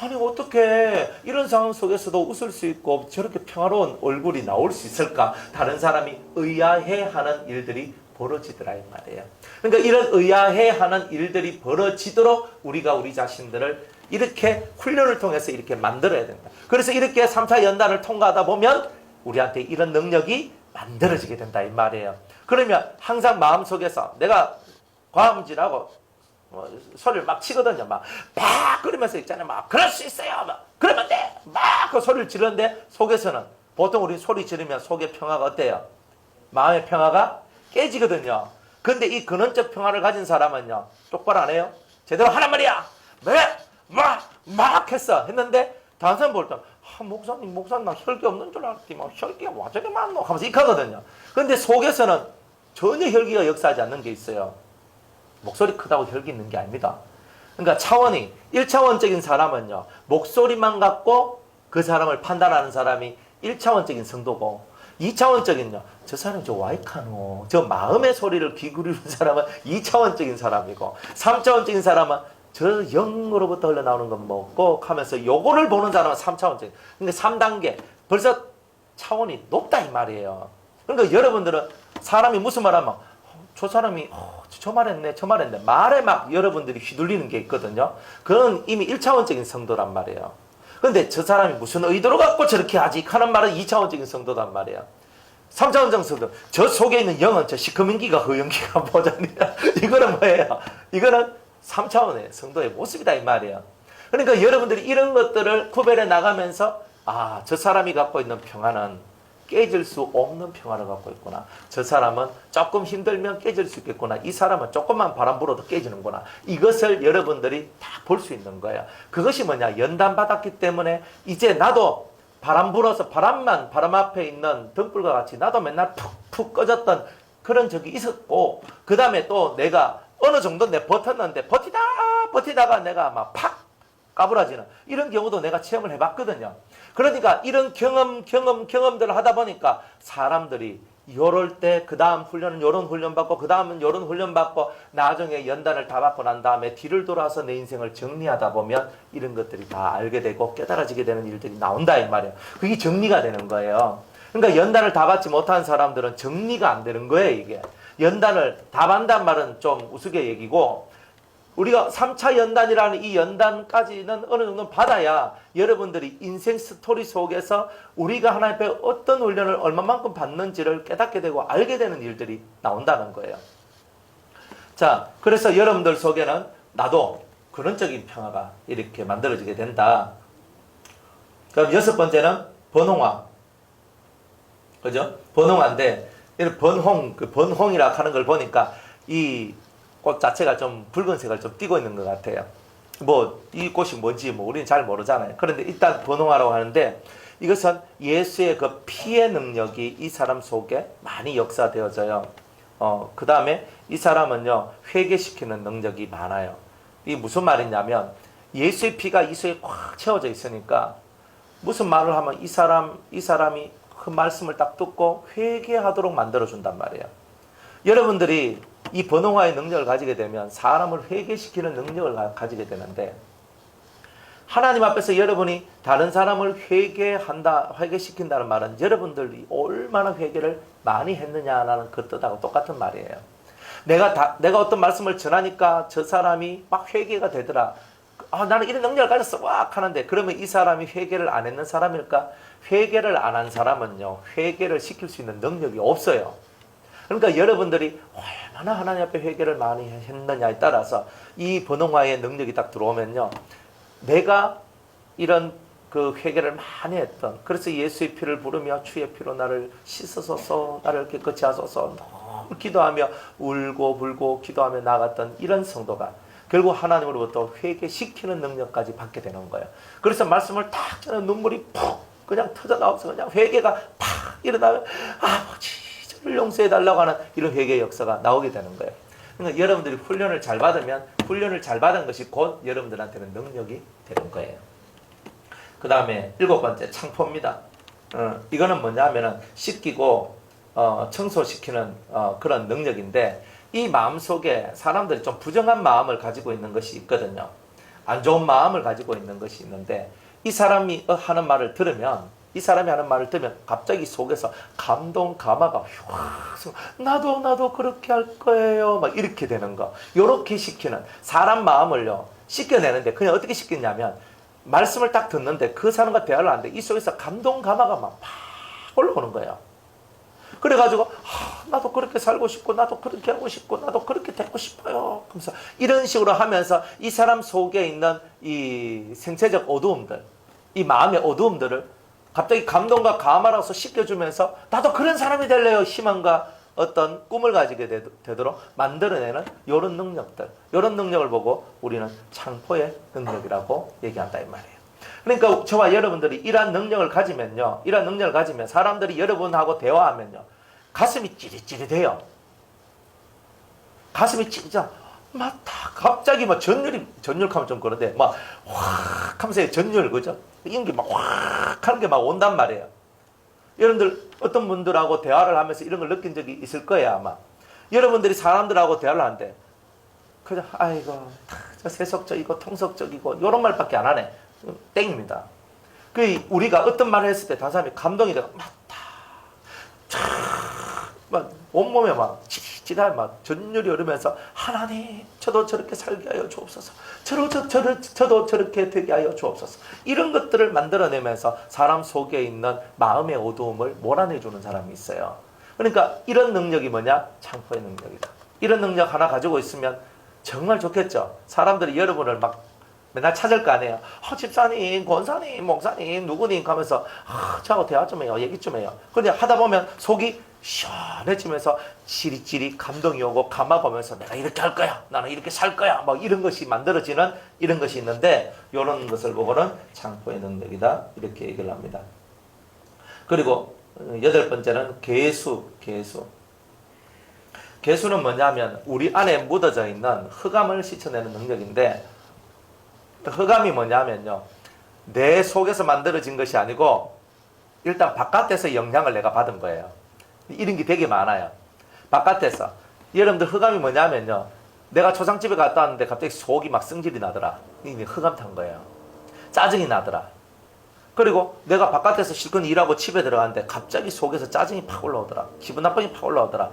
아니 어떻게 이런 상황 속에서도 웃을 수 있고 저렇게 평화로운 얼굴이 나올 수 있을까? 다른 사람이 의아해하는 일들이 벌어지더라 이 말이에요. 그러니까 이런 의아해하는 일들이 벌어지도록 우리가 우리 자신들을 이렇게 훈련을 통해서 이렇게 만들어야 된다. 그래서 이렇게 3차 연단을 통과하다 보면 우리한테 이런 능력이 만들어지게 된다 이 말이에요. 그러면 항상 마음속에서 내가 과음질하고 소리를 막 치거든요. 막 그러면서 있잖아요. 막 그럴 수 있어요. 막 그러면 돼. 막 그 소리를 지르는데 속에서는 보통 우리 소리 지르면 속의 평화가 어때요? 마음의 평화가 깨지거든요. 근데 이 근원적 평화를 가진 사람은요, 똑바로 안 해요. 제대로 하란 말이야. 왜? 막 했는데 다른 사람 볼 때 목사님 나 혈기 없는 줄 알았지. 막 혈기가 와 저리 많노 하면서 익하거든요. 근데 속에서는 전혀 혈기가 역사하지 않는 게 있어요. 목소리 크다고 혈기 있는 게 아닙니다. 그러니까 차원이 1차원적인 사람은요, 목소리만 갖고 그 사람을 판단하는 사람이 1차원적인 성도고, 2차원적인요, 저 사람이 저 와이카노, 저 마음의 소리를 귀기울이는 사람은 2차원적인 사람이고, 3차원적인 사람은 저 영으로부터 흘러나오는 건 뭐고 하면서 요거를 보는 사람은 3차원적인. 그러니까 3단계 벌써 차원이 높다 이 말이에요. 그러니까 여러분들은 사람이 무슨 말하면 저 사람이 저 말했네 말에 막 여러분들이 휘둘리는 게 있거든요. 그건 이미 1차원적인 성도란 말이에요. 근데 저 사람이 무슨 의도로 갖고 저렇게 하지 하는 말은 2차원적인 성도란 말이에요. 3차원적 성도, 저 속에 있는 영은 저 시커먼기가 허영기가 보자니까 이거는 뭐예요? 이거는 3차원의 성도의 모습이다 이 말이에요. 그러니까 여러분들이 이런 것들을 구별해 나가면서 저 사람이 갖고 있는 평화는 깨질 수 없는 평화를 갖고 있구나. 저 사람은 조금 힘들면 깨질 수 있겠구나. 이 사람은 조금만 바람 불어도 깨지는구나. 이것을 여러분들이 다 볼 수 있는 거예요. 그것이 뭐냐? 연단 받았기 때문에 이제 나도 바람 불어서 바람 앞에 있는 등불과 같이 나도 맨날 푹푹 꺼졌던 그런 적이 있었고, 그 다음에 또 내가 어느 정도 버텼는데 버티다가 내가 막 팍 까부라지는 이런 경우도 내가 체험을 해봤거든요. 그러니까 이런 경험들을 하다 보니까 사람들이 요럴 때 그 다음 훈련은 요런 훈련 받고 그 다음은 요런 훈련 받고 나중에 연단을 다 받고 난 다음에 뒤를 돌아서 내 인생을 정리하다 보면 이런 것들이 다 알게 되고 깨달아지게 되는 일들이 나온다 이 말이에요. 그게 정리가 되는 거예요. 그러니까 연단을 다 받지 못한 사람들은 정리가 안 되는 거예요. 이게 연단을 다 받는다는 말은 좀 우스개 얘기고, 우리가 3차 연단이라는 이 연단까지는 어느 정도 받아야 여러분들이 인생 스토리 속에서 우리가 하나님 앞에 어떤 훈련을 얼마만큼 받는지를 깨닫게 되고 알게 되는 일들이 나온다는 거예요. 자, 그래서 여러분들 속에는 나도 근원적인 평화가 이렇게 만들어지게 된다. 그럼 6번째는 번홍화. 그죠? 번홍화인데, 번홍이라 하는 걸 보니까 이 꽃 자체가 좀 붉은색을 좀 띠고 있는 것 같아요. 이 꽃이 뭔지 우리는 잘 모르잖아요. 그런데 일단 번홍화라고 하는데, 이것은 예수의 그 피의 능력이 이 사람 속에 많이 역사되어져요. 그 다음에 이 사람은요, 회개시키는 능력이 많아요. 이게 무슨 말이냐면, 예수의 피가 이 속에 꽉 채워져 있으니까, 무슨 말을 하면 이 사람이 그 말씀을 딱 듣고 회개하도록 만들어준단 말이에요. 여러분들이 이 번홍화의 능력을 가지게 되면 사람을 회개시키는 능력을 가지게 되는데, 하나님 앞에서 여러분이 다른 사람을 회개시킨다는 말은 여러분들이 얼마나 회개를 많이 했느냐라는 그 뜻하고 똑같은 말이에요. 내가 어떤 말씀을 전하니까 저 사람이 막 회개가 되더라. 나는 이런 능력을 가졌어. 막 하는데, 그러면 이 사람이 회개를 안 했는 사람일까? 회개를 안 한 사람은요, 회개를 시킬 수 있는 능력이 없어요. 그러니까 여러분들이 얼마나 하나님 앞에 회개를 많이 했느냐에 따라서 이 번홍화의 능력이 딱 들어오면요, 내가 이런 그 회개를 많이 했던, 그래서 예수의 피를 부르며 주의 피로 나를 씻으소서, 나를 깨끗이 하소서 너무 기도하며 울고 불고 기도하며 나갔던 이런 성도가 결국 하나님으로부터 회개시키는 능력까지 받게 되는 거예요. 그래서 말씀을 딱 전하면 눈물이 푹 그냥 터져 나와서 그냥 회개가 팍 일어나면 아버지 저를 용서해 달라고 하는 이런 회개의 역사가 나오게 되는 거예요. 그러니까 여러분들이 훈련을 잘 받으면 훈련을 잘 받은 것이 곧 여러분들한테는 능력이 되는 거예요. 그 다음에 7번째 창포입니다. 이거는 뭐냐 하면은 씻기고 청소시키는 그런 능력인데, 이 마음속에 사람들이 좀 부정한 마음을 가지고 있는 것이 있거든요. 안 좋은 마음을 가지고 있는 것이 있는데, 이 사람이 하는 말을 들으면 갑자기 속에서 감동 감화가 휙, 나도 그렇게 할 거예요, 막 이렇게 되는 거. 요렇게 시키는 사람 마음을요 씻겨내는데, 그냥 어떻게 씻겼냐면 말씀을 딱 듣는데 그 사람과 대화를 하는데 이 속에서 감동 감화가 막 올라오는 거예요. 그래가지고 나도 그렇게 살고 싶고, 나도 그렇게 하고 싶고, 나도 그렇게 되고 싶어요. 그래서 이런 식으로 하면서 이 사람 속에 있는 이 생체적 어두움들, 이 마음의 어두움들을 갑자기 감동과 감화로서 씻겨주면서 나도 그런 사람이 될래요, 희망과 어떤 꿈을 가지게 되도록 만들어내는 이런 능력들, 이런 능력을 보고 우리는 창포의 능력이라고 얘기한다 이 말이에요. 그러니까 저와 여러분들이 이러한 능력을 가지면요, 이러한 능력을 가지면 사람들이 여러분하고 대화하면요 가슴이 찌릿찌릿해요. 가슴이 찌릿, 막 다 갑자기 막 전율하면 좀 그런데 막 확 하면서 전율, 그죠? 이런 게 막 확 하는 게 막 온단 말이에요. 여러분들 어떤 분들하고 대화를 하면서 이런 걸 느낀 적이 있을 거예요 아마. 여러분들이 사람들하고 대화를 하는데 그냥 아이고 저 세속적이고 통속적이고 이런 말밖에 안 하네, 땡입니다. 그 우리가 어떤 말을 했을 때 다른 사람이 감동이 되고 막 온몸에 막 지지달 막 전율이 흐르면서 하나님 저도 저렇게 살게 하여 주옵소서, 저도 저렇게 되게 하여 주옵소서, 이런 것들을 만들어내면서 사람 속에 있는 마음의 어두움을 몰아내주는 사람이 있어요. 그러니까 이런 능력이 뭐냐? 창포의 능력이다. 이런 능력 하나 가지고 있으면 정말 좋겠죠. 사람들이 여러분을 막 맨날 찾을 거 아니에요. 집사님, 권사님, 목사님, 누구님 하면서 저하고 대화 좀 해요, 얘기 좀 해요. 그런데 하다 보면 속이 시원해지면서 지릿지릿 감동이 오고 감화가 오면서 내가 이렇게 할 거야, 나는 이렇게 살 거야, 막 이런 것이 만들어지는 이런 것이 있는데, 이런 것을 보고는 창포의 능력이다 이렇게 얘기를 합니다. 그리고 8번째는 계수는 뭐냐면 우리 안에 묻어져 있는 흑암을 씻어내는 능력인데, 흑암이 뭐냐면요 내 속에서 만들어진 것이 아니고 일단 바깥에서 영향을 내가 받은 거예요. 이런 게 되게 많아요. 바깥에서. 여러분들 흑암이 뭐냐면요, 내가 초상집에 갔다 왔는데 갑자기 속이 막 승질이 나더라. 이게 흑암 탄 거예요. 짜증이 나더라. 그리고 내가 바깥에서 실컷 일하고 집에 들어갔는데 갑자기 속에서 짜증이 팍 올라오더라. 기분 나쁨이 팍 올라오더라.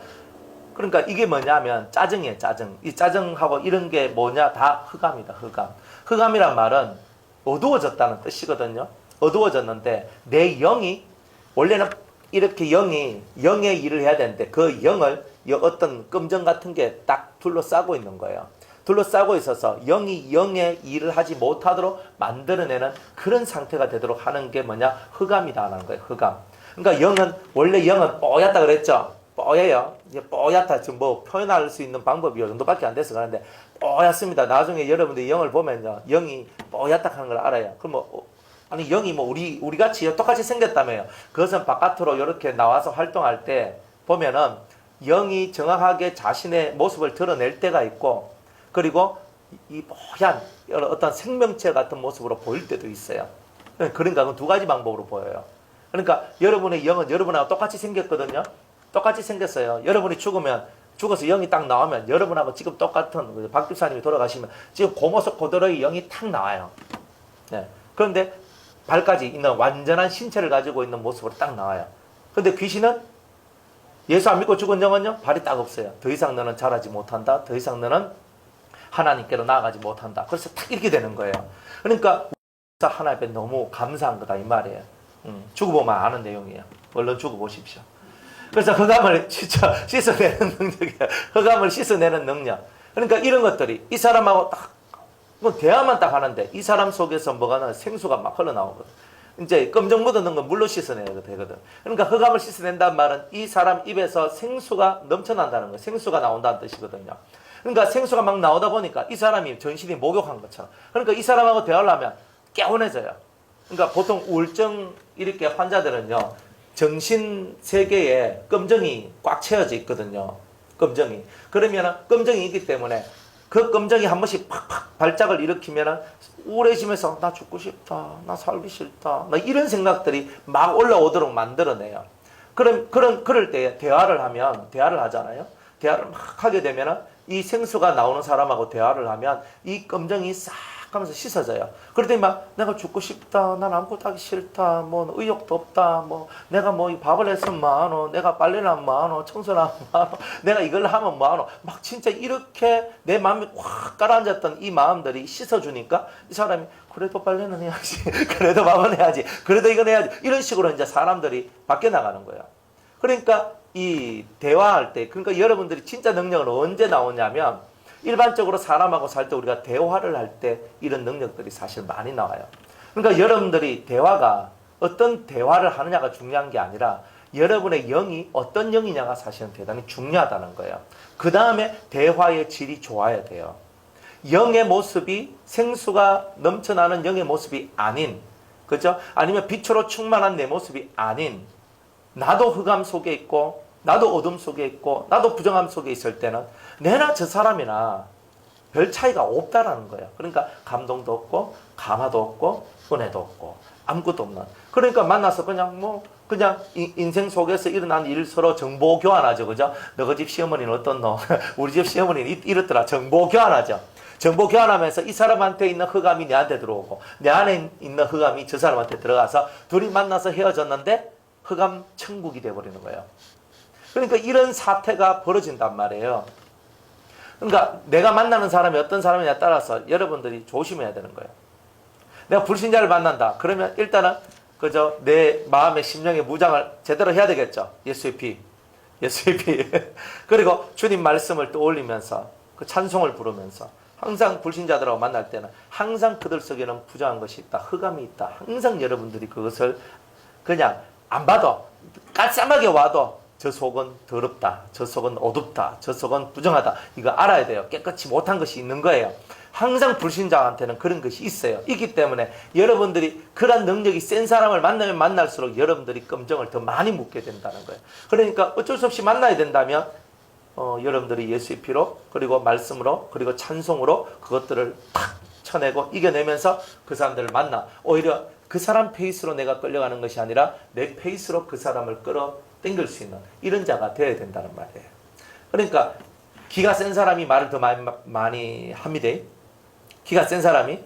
그러니까 이게 뭐냐면 짜증이에요, 짜증. 이 짜증하고 이런 게 뭐냐, 다 흑암이다, 흑암. 흑암이란 말은 어두워졌다는 뜻이거든요. 어두워졌는데 내 영이 원래는 이렇게 영의 일을 해야 되는데 그 영을 어떤 끔정 같은 게 딱 둘러싸고 있는 거예요. 둘러싸고 있어서 영이 영의 일을 하지 못하도록 만들어내는 그런 상태가 되도록 하는 게 뭐냐, 흑암이다라는 거예요. 흑암. 그러니까 원래 영은 뽀얗다 그랬죠. 뽀예요. 이제 뽀얗다 지금 뭐 표현할 수 있는 방법이 요 정도밖에 안 돼서 그러는데 뽀얗습니다. 나중에 여러분들이 영을 보면요, 영이 뽀얗다 하는 걸 알아요. 그럼 아니 영이 우리 같이 똑같이 생겼다며요. 그것은 바깥으로 이렇게 나와서 활동할 때 보면은 영이 정확하게 자신의 모습을 드러낼 때가 있고, 그리고 이 뽀얀 어떤 생명체 같은 모습으로 보일 때도 있어요. 그러니까 그 두 가지 방법으로 보여요. 그러니까 여러분의 영은 여러분하고 똑같이 생겼거든요. 똑같이 생겼어요. 여러분이 죽어서 영이 딱 나오면 여러분하고 지금 똑같은, 박 집사님이 돌아가시면 지금 그 모습 그대로의 영이 탁 나와요. 네. 그런데 발까지 있는 완전한 신체를 가지고 있는 모습으로 딱 나와요. 근데 귀신은 예수 안 믿고 죽은 영은요, 발이 딱 없어요. 더 이상 너는 자라지 못한다. 더 이상 너는 하나님께로 나아가지 못한다. 그래서 딱 이렇게 되는 거예요. 그러니까 하나님 앞에 너무 감사한 거다 이 말이에요. 죽어보면 아는 내용이에요. 얼른 죽어보십시오. 그래서 흑암을 진짜 씻어내는 능력이에요. 흑암을 씻어내는 능력. 그러니까 이런 것들이 이 사람하고 딱 뭐 대화만 딱 하는데 이 사람 속에서 뭐가 나 생수가 막 흘러나오거든. 이제 검정 묻어놓은 건 물로 씻어내야 되거든. 그러니까 흑암을 씻어낸다는 말은 이 사람 입에서 생수가 넘쳐난다는 거예요. 생수가 나온다는 뜻이거든요. 그러니까 생수가 막 나오다 보니까 이 사람이 전신이 목욕한 것처럼. 그러니까 이 사람하고 대화를 하면 개운해져요. 그러니까 보통 우울증 이렇게 환자들은요, 정신 세계에 검정이 꽉 채워져 있거든요. 검정이. 그러면 검정이 있기 때문에 그 검정이 한 번씩 팍팍 발작을 일으키면 우울해지면서 나 죽고 싶다, 나 살기 싫다, 나 이런 생각들이 막 올라오도록 만들어내요. 그럴 때 대화를 하잖아요. 대화를 막 하게 되면 이 생수가 나오는 사람하고 대화를 하면 이 검정이 싹 하면서 씻어져요. 그랬더니 막 내가 죽고 싶다, 난 아무것도 하기 싫다, 뭐 의욕도 없다, 뭐 내가 뭐 밥을 했으면 뭐하노, 내가 빨래를 하면 뭐하노, 청소를 하면 뭐하노, 내가 이걸 하면 뭐하노, 막 진짜 이렇게 내 마음이 확 가라앉았던 이 마음들이 씻어주니까 이 사람이 그래도 빨래는 해야지, 그래도 밥은 해야지, 그래도 이건 해야지, 이런 식으로 이제 사람들이 바뀌어 나가는 거예요. 그러니까 이 대화할 때, 그러니까 여러분들이 진짜 능력은 언제 나오냐면 일반적으로 사람하고 살 때 우리가 대화를 할 때 이런 능력들이 사실 많이 나와요. 그러니까 여러분들이 대화가 어떤 대화를 하느냐가 중요한 게 아니라 여러분의 영이 어떤 영이냐가 사실은 대단히 중요하다는 거예요. 그 다음에 대화의 질이 좋아야 돼요. 영의 모습이 생수가 넘쳐나는 영의 모습이 아닌, 그죠? 아니면 빛으로 충만한 내 모습이 아닌, 나도 흑암 속에 있고 나도 어둠 속에 있고 나도 부정함 속에 있을 때는 내나 저 사람이나 별 차이가 없다라는 거예요. 그러니까 감동도 없고 감화도 없고 은혜도 없고 아무것도 없는. 그러니까 만나서 그냥 인생 속에서 일어난 일 서로 정보 교환하죠. 그죠? 너희 집 시어머니는 어떻노? 우리 집 시어머니는 이렇더라. 정보 교환하죠. 정보 교환하면서 이 사람한테 있는 흑암이 내한테 들어오고 내 안에 있는 흑암이 저 사람한테 들어가서 둘이 만나서 헤어졌는데 흑암 천국이 돼버리는 거예요. 그러니까 이런 사태가 벌어진단 말이에요. 그러니까 내가 만나는 사람이 어떤 사람이냐에 따라서 여러분들이 조심해야 되는 거예요. 내가 불신자를 만난다. 그러면 일단은 그저 내 마음의 심령의 무장을 제대로 해야 되겠죠. 예수의 피. 그리고 주님 말씀을 떠올리면서 그 찬송을 부르면서 항상 불신자들하고 만날 때는 항상 그들 속에는 부정한 것이 있다. 흑암이 있다. 항상 여러분들이 그것을 그냥 안 봐도 깔쌈하게 와도 저 속은 더럽다, 저 속은 어둡다, 저 속은 부정하다, 이거 알아야 돼요. 깨끗이 못한 것이 있는 거예요. 항상 불신자한테는 그런 것이 있어요. 있기 때문에 여러분들이 그런 능력이 센 사람을 만나면 만날수록 여러분들이 검정을 더 많이 묻게 된다는 거예요. 그러니까 어쩔 수 없이 만나야 된다면 여러분들이 예수의 피로 그리고 말씀으로 그리고 찬송으로 그것들을 탁 쳐내고 이겨내면서 그 사람들을 만나 오히려 그 사람 페이스로 내가 끌려가는 것이 아니라 내 페이스로 그 사람을 끌어당길 수 있는 이런 자가 되어야 된다는 말이에요. 그러니까 기가 센 사람이 말을 더 많이 합니다. 기가 센 사람이.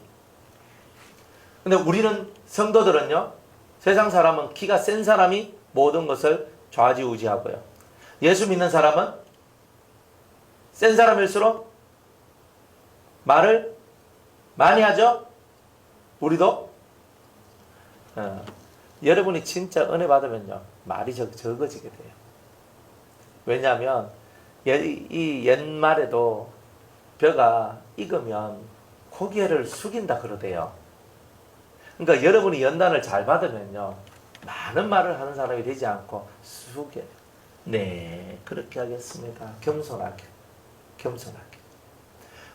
근데 우리는 성도들은요, 세상 사람은 기가 센 사람이 모든 것을 좌지우지하고요. 예수 믿는 사람은 센 사람일수록 말을 많이 하죠. 우리도 여러분이 진짜 은혜 받으면요 말이 적어지게 돼요. 왜냐하면 이 옛말에도 벼가 익으면 고개를 숙인다 그러대요. 그러니까 여러분이 연단을 잘 받으면요 많은 말을 하는 사람이 되지 않고 숙여. 네, 그렇게 하겠습니다. 겸손하게.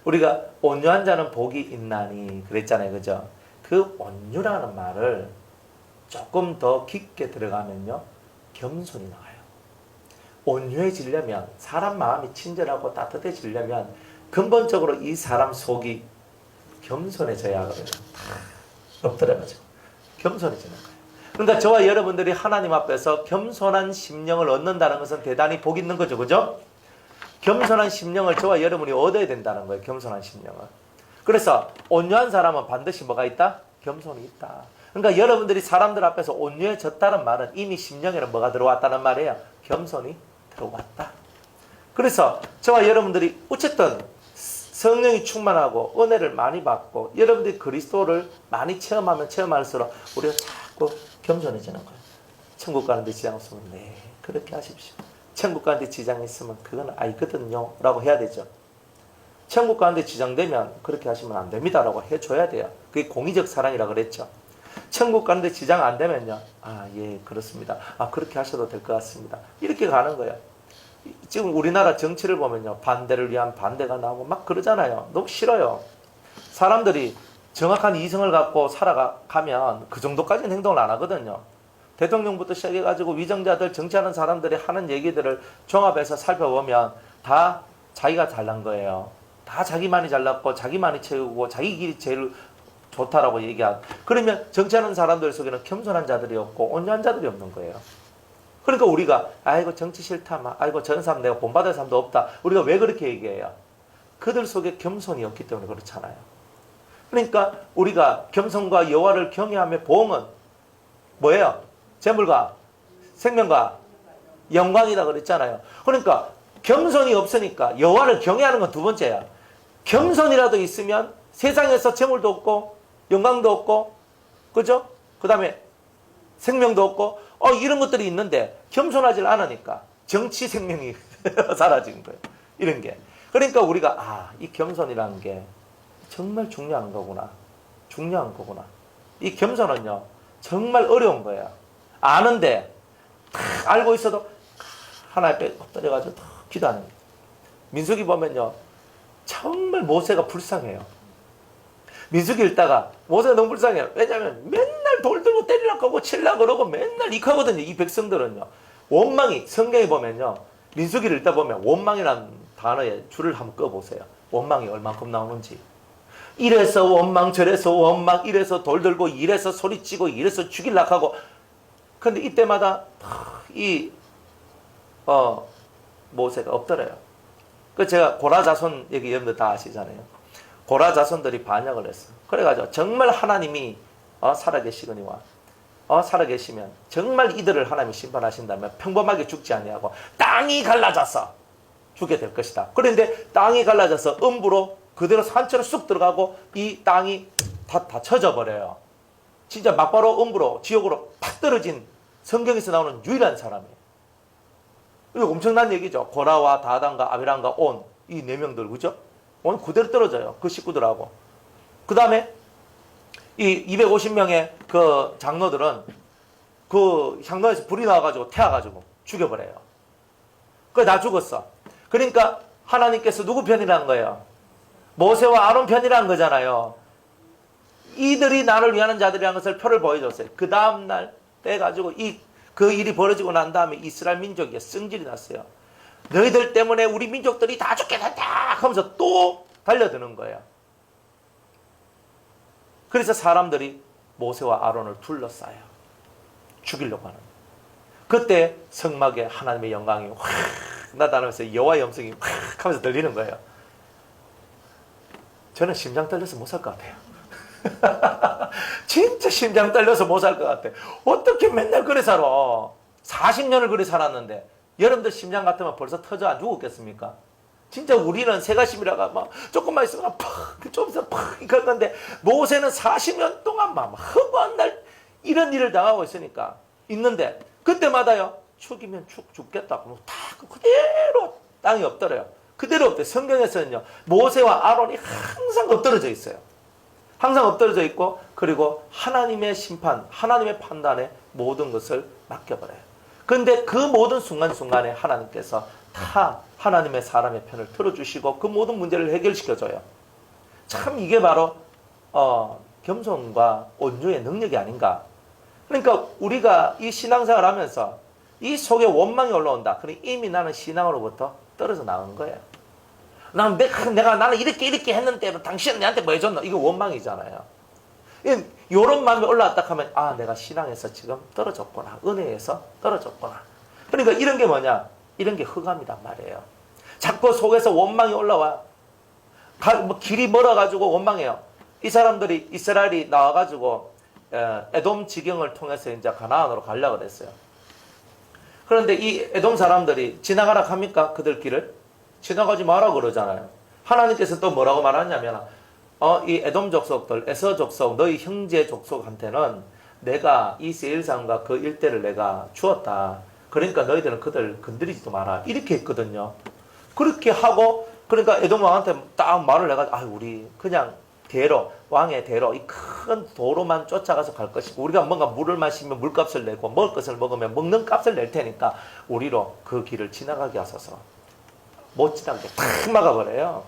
우리가 온유한 자는 복이 있나니 그랬잖아요. 그죠? 그 온유라는 말을 조금 더 깊게 들어가면요 겸손이 나와요. 온유해지려면 사람 마음이 친절하고 따뜻해지려면 근본적으로 이 사람 속이 겸손해져야 하거든요. 엎드려가지고 겸손해지는 거예요. 그러니까 저와 여러분들이 하나님 앞에서 겸손한 심령을 얻는다는 것은 대단히 복 있는 거죠. 그죠? 겸손한 심령을 저와 여러분이 얻어야 된다는 거예요. 겸손한 심령을. 그래서 온유한 사람은 반드시 뭐가 있다? 겸손이 있다. 그러니까 여러분들이 사람들 앞에서 온유해졌다는 말은 이미 심령에는 뭐가 들어왔다는 말이에요? 겸손이 들어왔다. 그래서 저와 여러분들이 어쨌든 성령이 충만하고 은혜를 많이 받고 여러분들이 그리스도를 많이 체험하면 체험할수록 우리가 자꾸 겸손해지는 거예요. 천국 가는데 지장 없으면 네 그렇게 하십시오. 천국 가는데 지장이 있으면 그건 아니거든요 라고 해야 되죠. 천국 가는데 지장되면 그렇게 하시면 안 됩니다라고 해줘야 돼요. 그게 공의적 사랑이라 그랬죠. 천국 가는데 지장 안 되면요. 아, 예, 그렇습니다. 아, 그렇게 하셔도 될 것 같습니다. 이렇게 가는 거예요. 지금 우리나라 정치를 보면요. 반대를 위한 반대가 나오고 막 그러잖아요. 너무 싫어요. 사람들이 정확한 이성을 갖고 살아가면 그 정도까지는 행동을 안 하거든요. 대통령부터 시작해가지고 위정자들, 정치하는 사람들이 하는 얘기들을 종합해서 살펴보면 다 자기가 잘난 거예요. 다 자기만이 잘났고 자기만이 채우고 자기 길이 제일 좋다라고 얘기하고, 그러면 정치하는 사람들 속에는 겸손한 자들이 없고 온유한 자들이 없는 거예요. 그러니까 우리가 아이고 정치 싫다, 아이고 저런 사람 내가 본받을 사람도 없다, 우리가 왜 그렇게 얘기해요? 그들 속에 겸손이 없기 때문에 그렇잖아요. 그러니까 우리가 겸손과 여호와를 경외하며 보응은 뭐예요? 재물과 생명과 영광이다 그랬잖아요. 그러니까 겸손이 없으니까 여호와를 경외하는 건 두 번째야. 겸손이라도 있으면 세상에서 재물도 없고 영광도 없고, 그죠? 그 다음에 생명도 없고 이런 것들이 있는데 겸손하지 않으니까 정치 생명이 사라진 거예요. 이런 게. 그러니까 우리가 이 겸손이라는 게 정말 중요한 거구나. 중요한 거구나. 이 겸손은요 정말 어려운 거예요. 아는데 알고 있어도 하나 앞에 엎드려가지고 기도하는 거예요. 민수기 보면요 정말 모세가 불쌍해요. 민수기 읽다가 모세가 너무 불쌍해요. 왜냐하면 맨날 돌 들고 때리려고 하고 치려고 그러고 맨날 익하거든요. 이 백성들은요. 원망이, 성경에 보면요 민수기를 읽다 보면 원망이라는 단어에 줄을 한번 꺼보세요. 원망이 얼만큼 나오는지. 이래서 원망, 저래서 원망, 이래서 돌 들고, 이래서 소리치고, 이래서 죽이려고 하고. 근데 이때마다 모세가 엎드려요. 그 제가 고라 자손 얘기 여러분들 다 아시잖아요. 고라 자손들이 반역을 했어. 그래가지고 정말 하나님이 살아계시거니와 살아계시면 정말 이들을 하나님이 심판하신다면 평범하게 죽지 아니하고 땅이 갈라져서 죽게 될 것이다. 그런데 땅이 갈라져서 음부로 그대로 산처럼 쑥 들어가고 이 땅이 다 쳐져 버려요. 진짜 막바로 음부로 지옥으로 팍 떨어진 성경에서 나오는 유일한 사람이에요. 이거 엄청난 얘기죠. 고라와 다단과 아비람과 온 이 네 명들, 그죠? 오늘 그대로 떨어져요. 그 식구들하고. 그 다음에 이 250명의 그 장로들은 그 향로에서 불이 나와가지고 태워가지고 죽여버려요. 그래 다 죽었어. 그러니까 하나님께서 누구 편이라는 거예요? 모세와 아론 편이라는 거잖아요. 이들이 나를 위하는 자들이라는 것을 표를 보여줬어요. 그 다음날 떼가지고 그 일이 벌어지고 난 다음에 이스라엘 민족이 승질이 났어요. 너희들 때문에 우리 민족들이 다 죽게 된다 하면서 또 달려드는 거예요. 그래서 사람들이 모세와 아론을 둘러싸요. 죽이려고 하는. 그때 성막에 하나님의 영광이 확 나타나면서 여호와의 음성이 확 하면서 들리는 거예요. 저는 심장 떨려서 못 살 것 같아요. 진짜 심장 떨려서 못 살 것 같아. 어떻게 맨날 그래 살아? 40년을 그래 살았는데 여러분들 심장 같으면 벌써 터져 안 죽었겠습니까? 진짜 우리는 새가심이라가 막 조금만 있으면 좀 있으면 팍 건데 모세는 40년 동안 막 허구한 날 이런 일을 당하고 있는데 그때마다요 죽이면 죽겠다. 다 그대로 땅이 엎드려요. 그대로 엎드려. 성경에서는요 모세와 아론이 항상 엎드려져 있어요. 항상 엎드려져 있고 그리고 하나님의 심판, 하나님의 판단에 모든 것을 맡겨버려요. 그런데 그 모든 순간순간에 하나님께서 다 하나님의 사람의 편을 들어주시고 그 모든 문제를 해결시켜줘요. 참 이게 바로 겸손과 온유의 능력이 아닌가. 그러니까 우리가 이 신앙생활을 하면서 이 속에 원망이 올라온다. 그러니 이미 나는 신앙으로부터 떨어져 나온 거예요. 나는 이렇게 했는데 당신은 내한테 뭐 해줬노? 이거 원망이잖아요. 이런 마음이 올라왔다 하면 내가 신앙에서 지금 떨어졌구나. 은혜에서 떨어졌구나. 그러니까 이런 게 뭐냐? 이런 게 흑암이란 말이에요. 자꾸 속에서 원망이 올라와. 길이 멀어가지고 원망해요. 이 사람들이 이스라엘이 나와가지고 에돔 지경을 통해서 이제 가나안으로 가려고 그랬어요. 그런데 이 에돔 사람들이 지나가라 합니까? 그들 길을? 지나가지 마라 그러잖아요. 하나님께서 또 뭐라고 말하냐면 이 에돔 족속들, 에서 족속, 너희 형제 족속한테는 내가 이 세일산과 그 일대를 내가 주었다. 그러니까 너희들은 그들 건드리지도 마라. 이렇게 했거든요. 그렇게 하고 그러니까 에돔 왕한테 딱 말을 해가지고 우리 그냥 대로 왕의 대로 이 큰 도로만 쫓아가서 갈 것이고 우리가 뭔가 물을 마시면 물값을 내고 먹을 것을 먹으면 먹는 값을 낼 테니까 우리로 그 길을 지나가게 하소서. 못 지나게 탁 막아버려요.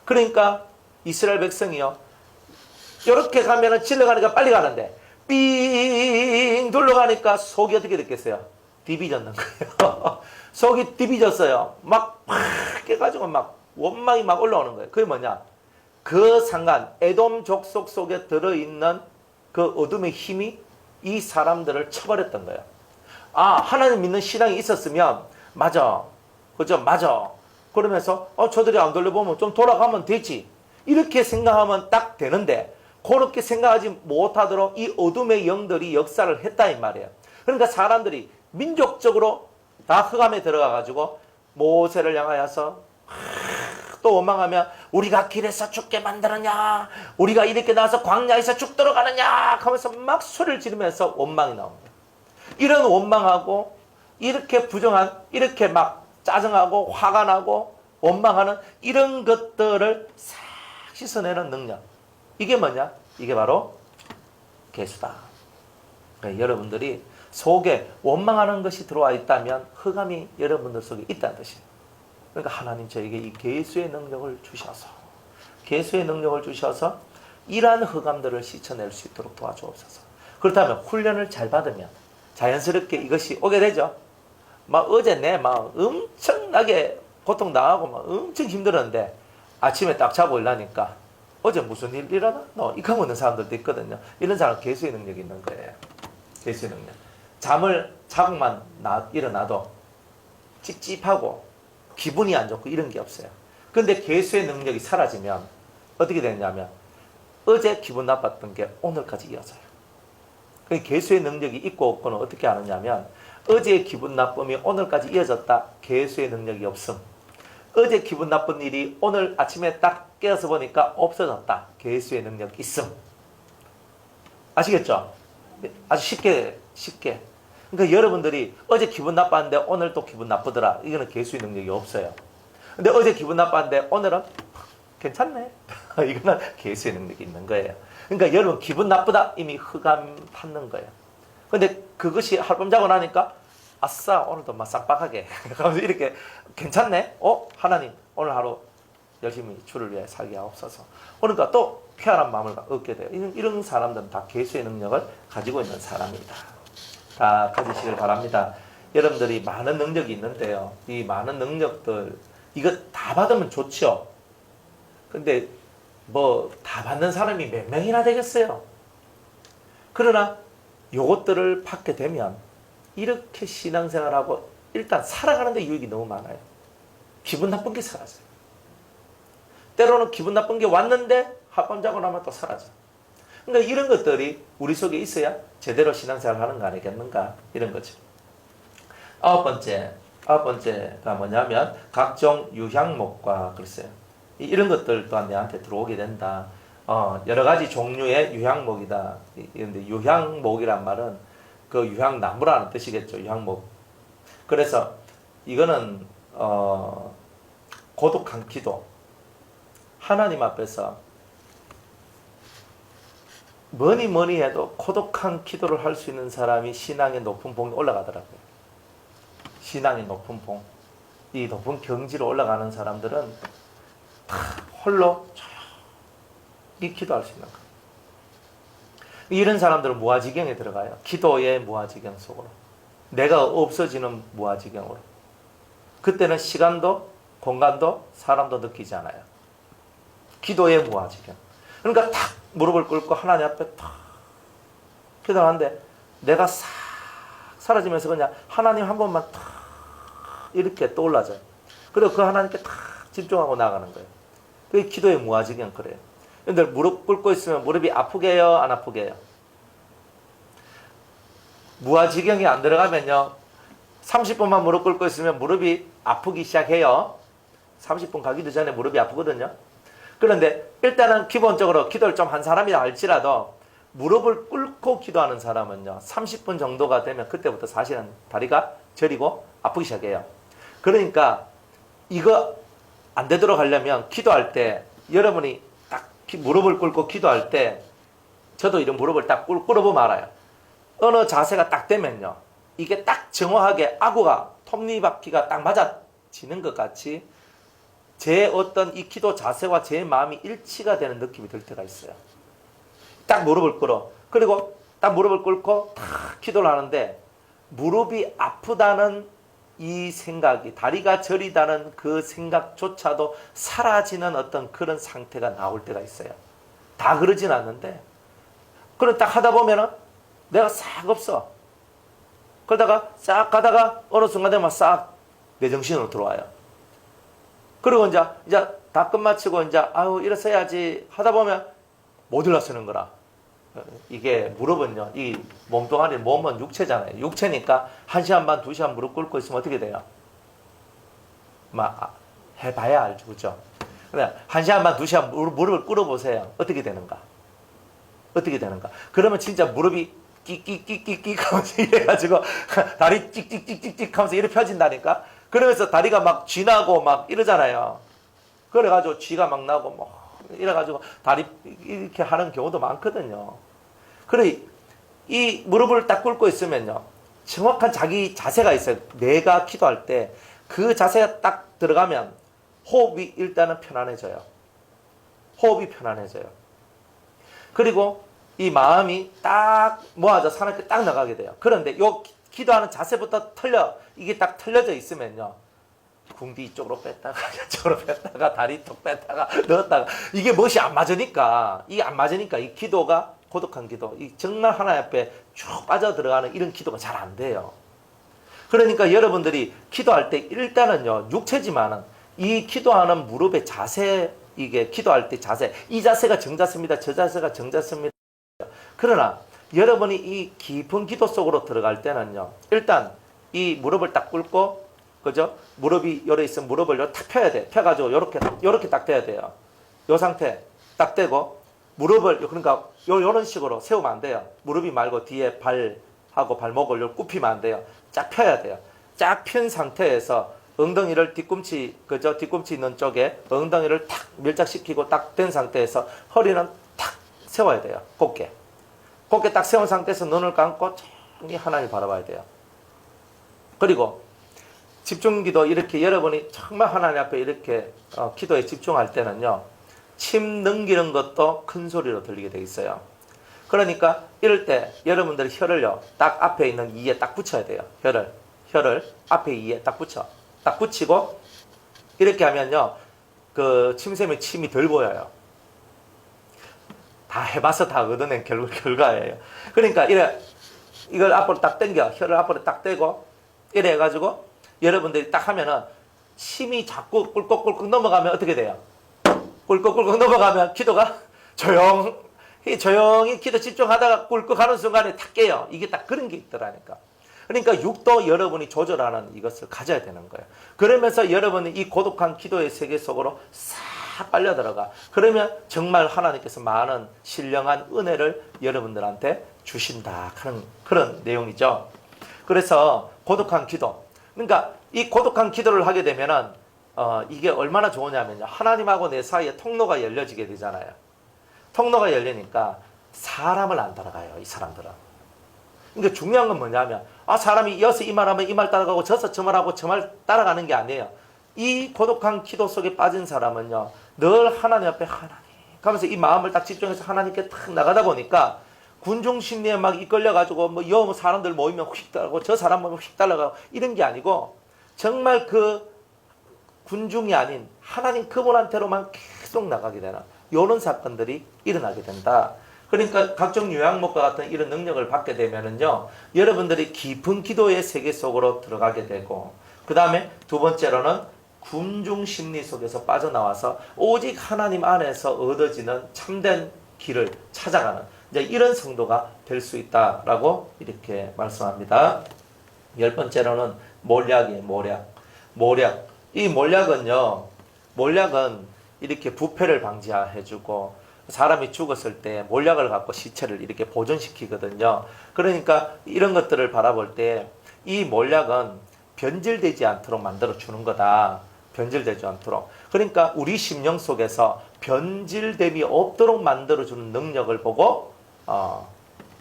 그러니까 이스라엘 백성이요 이렇게 가면은 질러가니까 빨리 가는데 삥 둘러가니까 속이 어떻게 됐겠어요? 디비졌는 거예요. 속이 디비졌어요. 막 깨가지고 막 원망이 막 올라오는 거예요. 그게 뭐냐? 그 상간 에돔 족속 속에 들어있는 그 어둠의 힘이 이 사람들을 쳐버렸던 거예요. 하나님 믿는 신앙이 있었으면 맞아, 그죠? 맞아. 그러면서 저들이 안 돌려보면 좀 돌아가면 되지. 이렇게 생각하면 딱 되는데 그렇게 생각하지 못하도록 이 어둠의 영들이 역사를 했다 이 말이에요. 그러니까 사람들이 민족적으로 다 흑암에 들어가가지고 모세를 향하여서 또 원망하면 우리가 길에서 죽게 만들었냐, 우리가 이렇게 나와서 광야에서 죽도록 하느냐 하면서 막 소리를 지르면서 원망이 나옵니다. 이런 원망하고 이렇게 부정한, 이렇게 막 짜증하고 화가 나고 원망하는 이런 것들을 싹 씻어내는 능력, 이게 뭐냐? 이게 바로 계수다. 그러니까 여러분들이 속에 원망하는 것이 들어와 있다면 흑암이 여러분들 속에 있다는 뜻이에요. 그러니까 하나님 저에게 이 계수의 능력을 주셔서, 계수의 능력을 주셔서 이러한 흑암들을 씻어낼 수 있도록 도와주옵소서. 그렇다면 훈련을 잘 받으면 자연스럽게 이것이 오게 되죠. 막 어제 막 엄청나게 고통 당하고 막 엄청 힘들었는데 아침에 딱 자고 일어나니까 어제 무슨 일 일어났노? 이거 없는 사람들도 있거든요. 이런 사람은 계수의 능력이 있는 거예요. 계수의 능력. 잠을 자고만 일어나도 찝찝하고 기분이 안 좋고 이런 게 없어요. 근데 계수의 능력이 사라지면 어떻게 되냐면 어제 기분 나빴던 게 오늘까지 이어져요. 계수의 능력이 있고 없고는 어떻게 아느냐면 어제의 기분 나쁨이 오늘까지 이어졌다. 계수의 능력이 없음. 어제 기분 나쁜 일이 오늘 아침에 딱 깨어서 보니까 없어졌다. 계수의 능력 있음. 아시겠죠? 아주 쉽게. 그러니까 여러분들이 어제 기분 나빴는데 오늘 또 기분 나쁘더라. 이거는 계수의 능력이 없어요. 근데 어제 기분 나빴는데 오늘은 괜찮네. 이거는 계수의 능력이 있는 거예요. 그러니까 여러분 기분 나쁘다 이미 흑암 탔는 거예요. 근데 그것이 하룻밤 자고 나니까 아싸 오늘도 막 싹박하게 하면서 이렇게 괜찮네. 하나님 오늘 하루 열심히 주를 위해 살게 하옵소서. 그러니까 또 쾌활한 마음을 얻게 돼요. 이런 사람들은 다 계수의 능력을 가지고 있는 사람입니다. 다 가지시길 바랍니다. 여러분들이 많은 능력이 있는데요. 이 많은 능력들 이거 다 받으면 좋죠. 근데 뭐 다 받는 사람이 몇 명이나 되겠어요. 그러나 요것들을 받게 되면 이렇게 신앙생활하고 일단 살아가는데 유익이 너무 많아요. 기분 나쁜 게 사라져요. 때로는 기분 나쁜 게 왔는데 하룻밤 자고 나면 또 사라져. 그러니까 이런 것들이 우리 속에 있어야 제대로 신앙생활 하는 거 아니겠는가? 이런 거죠. 아홉 번째가 뭐냐면 각종 유향목과 글쎄요. 이런 것들 또한 내한테 들어오게 된다. 여러 가지 종류의 유향목이다. 그런데 유향목이란 말은 그 유향나무라는 뜻이겠죠. 유향목. 그래서 이거는 고독한 기도. 하나님 앞에서 뭐니 해도 고독한 기도를 할 수 있는 사람이 신앙의 높은 봉에 올라가더라고요. 신앙의 높은 봉. 이 높은 경지로 올라가는 사람들은 다 홀로 조용히 기도할 수 있는 거예요. 이런 사람들은 무아지경에 들어가요. 기도의 무아지경 속으로. 내가 없어지는 무아지경으로. 그때는 시간도 공간도 사람도 느끼지 않아요. 기도의 무아지경. 그러니까 탁 무릎을 꿇고 하나님 앞에 탁 기도하는데 내가 싹 사라지면서 그냥 하나님 한 번만 탁 이렇게 떠올라져요. 그리고 그 하나님께 탁 집중하고 나가는 거예요. 그게 기도의 무아지경 그래요. 근데 무릎 꿇고 있으면 무릎이 아프게 해요? 안 아프게 해요? 무아지경이 안 들어가면요 30분만 무릎 꿇고 있으면 무릎이 아프기 시작해요. 30분 가기도 전에 무릎이 아프거든요. 그런데 일단은 기본적으로 기도를 좀 한 사람이라 할지라도 무릎을 꿇고 기도하는 사람은요 30분 정도가 되면 그때부터 사실은 다리가 저리고 아프기 시작해요. 그러니까 이거 안 되도록 하려면 기도할 때 여러분이 딱 무릎을 꿇고 기도할 때 저도 이런 무릎을 딱 꿇어보면 알아요. 어느 자세가 딱 되면요. 이게 딱 정확하게 아구가 톱니바퀴가 딱 맞아지는 것 같이 제 어떤 이 기도 자세와 제 마음이 일치가 되는 느낌이 들 때가 있어요. 딱 무릎을 꿇어. 그리고 딱 무릎을 꿇고 딱 기도를 하는데 무릎이 아프다는 이 생각이 다리가 저리다는 그 생각조차도 사라지는 어떤 그런 상태가 나올 때가 있어요. 다 그러진 않는데 그럼 딱 하다 보면은 내가 싹 없어. 그러다가 싹 가다가 어느 순간 되면 싹 내 정신으로 들어와요. 그리고 이제 다 끝마치고 이제 아유 일어서야지 하다 보면 못 일어서는 거라. 이게 무릎은요, 이 몸뚱아리, 몸은 육체잖아요. 육체니까 1시간 반, 2시간 무릎 꿇고 있으면 어떻게 돼요? 막 해봐야 알죠, 그죠? 그냥 1시간 반, 2시간 무릎을 꿇어보세요. 어떻게 되는가? 어떻게 되는가? 그러면 진짜 무릎이 끽끽끽끽 하면서 이래가지고 다리 찍찍찍찍찍 하면서 이렇게 펴진다니까? 그러면서 다리가 막 쥐나고 막 이러잖아요. 그래가지고 쥐가 막 나고 뭐 이래가지고 다리 이렇게 하는 경우도 많거든요. 그래 이 무릎을 딱 꿇고 있으면요. 정확한 자기 자세가 있어요. 내가 기도할 때 그 자세가 딱 들어가면 호흡이 일단은 편안해져요. 호흡이 편안해져요. 그리고 이 마음이 딱 모아져 사람께 딱 나가게 돼요. 그런데 요 기도하는 자세부터 이게 딱 틀려져 있으면요. 궁디 이쪽으로 뺐다가 이쪽으로 뺐다가 다리 톡 뺐다가 넣었다가 이게 멋이 안 맞으니까 이 기도가 고독한 기도 이 정말 하나님 앞에 쭉 빠져들어가는 이런 기도가 잘 안 돼요. 그러니까 여러분들이 기도할 때 일단은요 육체지만은 이 기도하는 무릎의 자세 이게 기도할 때 자세 이 자세가 정자세입니다. 저 자세가 정자세입니다. 그러나 여러분이 이 깊은 기도 속으로 들어갈 때는요 일단 이 무릎을 딱 꿇고 그죠? 무릎이 열어 있으면 무릎을 탁 펴야 돼. 펴가지고 요렇게 딱 대야 돼요. 요 상태 딱 대고 무릎을 그러니까 요런 식으로 세우면 안 돼요. 무릎이 말고 뒤에 발하고 발목을 굽히면 안 돼요. 쫙 펴야 돼요. 쫙 편 상태에서 엉덩이를 뒤꿈치 그죠? 뒤꿈치 있는 쪽에 엉덩이를 탁 밀착시키고 딱 된 상태에서 허리는 탁 세워야 돼요. 곧게 딱 세운 상태에서 눈을 감고 조용히 하나님 바라봐야 돼요. 그리고 집중기도 이렇게 여러분이 정말 하나님 앞에 이렇게 기도에 집중할 때는요. 침 넘기는 것도 큰 소리로 들리게 돼 있어요. 그러니까 이럴 때 여러분들 혀를요. 딱 앞에 있는 이에 딱 붙여야 돼요. 혀를 앞에 이에 딱 붙이고 이렇게 하면요. 그 침샘에 침이 덜 보여요. 다 해봐서 다 얻어낸 결과예요. 그러니까 이걸 앞으로 딱 당겨 혀를 앞으로 딱 대고 이래 해가지고 여러분들이 딱 하면은 침이 자꾸 꿀꺽꿀꺽 넘어가면 어떻게 돼요? 꿀꺽꿀꺽 넘어가면 기도가 조용히 기도 집중하다가 꿀꺽 하는 순간에 탁 깨요. 이게 딱 그런 게 있더라니까. 그러니까 육도 여러분이 조절하는 이것을 가져야 되는 거예요. 그러면서 여러분이 이 고독한 기도의 세계 속으로 싹 빨려 들어가. 그러면 정말 하나님께서 많은 신령한 은혜를 여러분들한테 주신다 하는 그런 내용이죠. 그래서 고독한 기도. 그러니까 이 고독한 기도를 하게 되면은 이게 얼마나 좋으냐면요. 하나님하고 내 사이에 통로가 열려지게 되잖아요. 통로가 열리니까 사람을 안 따라가요. 이 사람들은. 그러니까 중요한 건 뭐냐면 사람이 이어서 이 말하면 이 말 따라가고 저서 저 말하고 저 말 따라가는 게 아니에요. 이 고독한 기도 속에 빠진 사람은요. 늘 하나님 앞에 하나님 하면서 이 마음을 딱 집중해서 하나님께 탁 나가다 보니까 군중 심리에 막 이끌려가지고 뭐 사람들 모이면 휙 따라가고 저 사람 모이면 휙 따라가고 이런 게 아니고 정말 그 군중이 아닌 하나님 그분한테로만 계속 나가게 되는 이런 사건들이 일어나게 된다. 그러니까 각종 요양목과 같은 이런 능력을 받게 되면은요, 여러분들이 깊은 기도의 세계 속으로 들어가게 되고, 그 다음에 두 번째로는 군중 심리 속에서 빠져나와서 오직 하나님 안에서 얻어지는 참된 길을 찾아가는 이제 이런 성도가 될 수 있다라고 이렇게 말씀합니다. 10번째로는 몰약이에요. 몰약. 이 몰약은 이렇게 부패를 방지해주고 사람이 죽었을 때 몰약을 갖고 시체를 이렇게 보존시키거든요. 그러니까 이런 것들을 바라볼 때 이 몰약은 변질되지 않도록 만들어 주는 거다. 변질되지 않도록. 그러니까 우리 심령 속에서 변질됨이 없도록 만들어주는 능력을 보고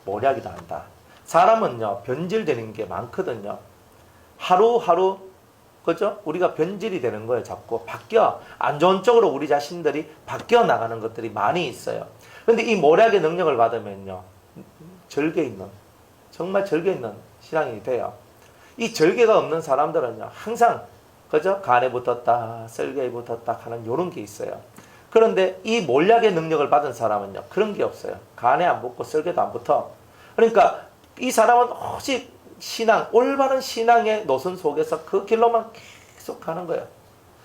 모략이다 한다. 사람은요 변질되는 게 많거든요. 하루하루 그죠? 우리가 변질이 되는 거예요. 자꾸 바뀌어 안 좋은 쪽으로 우리 자신들이 바뀌어 나가는 것들이 많이 있어요. 근데 이 모략의 능력을 받으면요 절개 있는 정말 절개 있는 신앙이 돼요. 이 절개가 없는 사람들은요 항상 그죠? 간에 붙었다 썰개에 붙었다 하는 이런 게 있어요. 그런데 이 몰약의 능력을 받은 사람은요 그런 게 없어요. 간에 안 붙고 썰개도 안 붙어. 그러니까 이 사람은 오직 신앙, 올바른 신앙의 노선 속에서 그 길로만 계속 가는 거예요.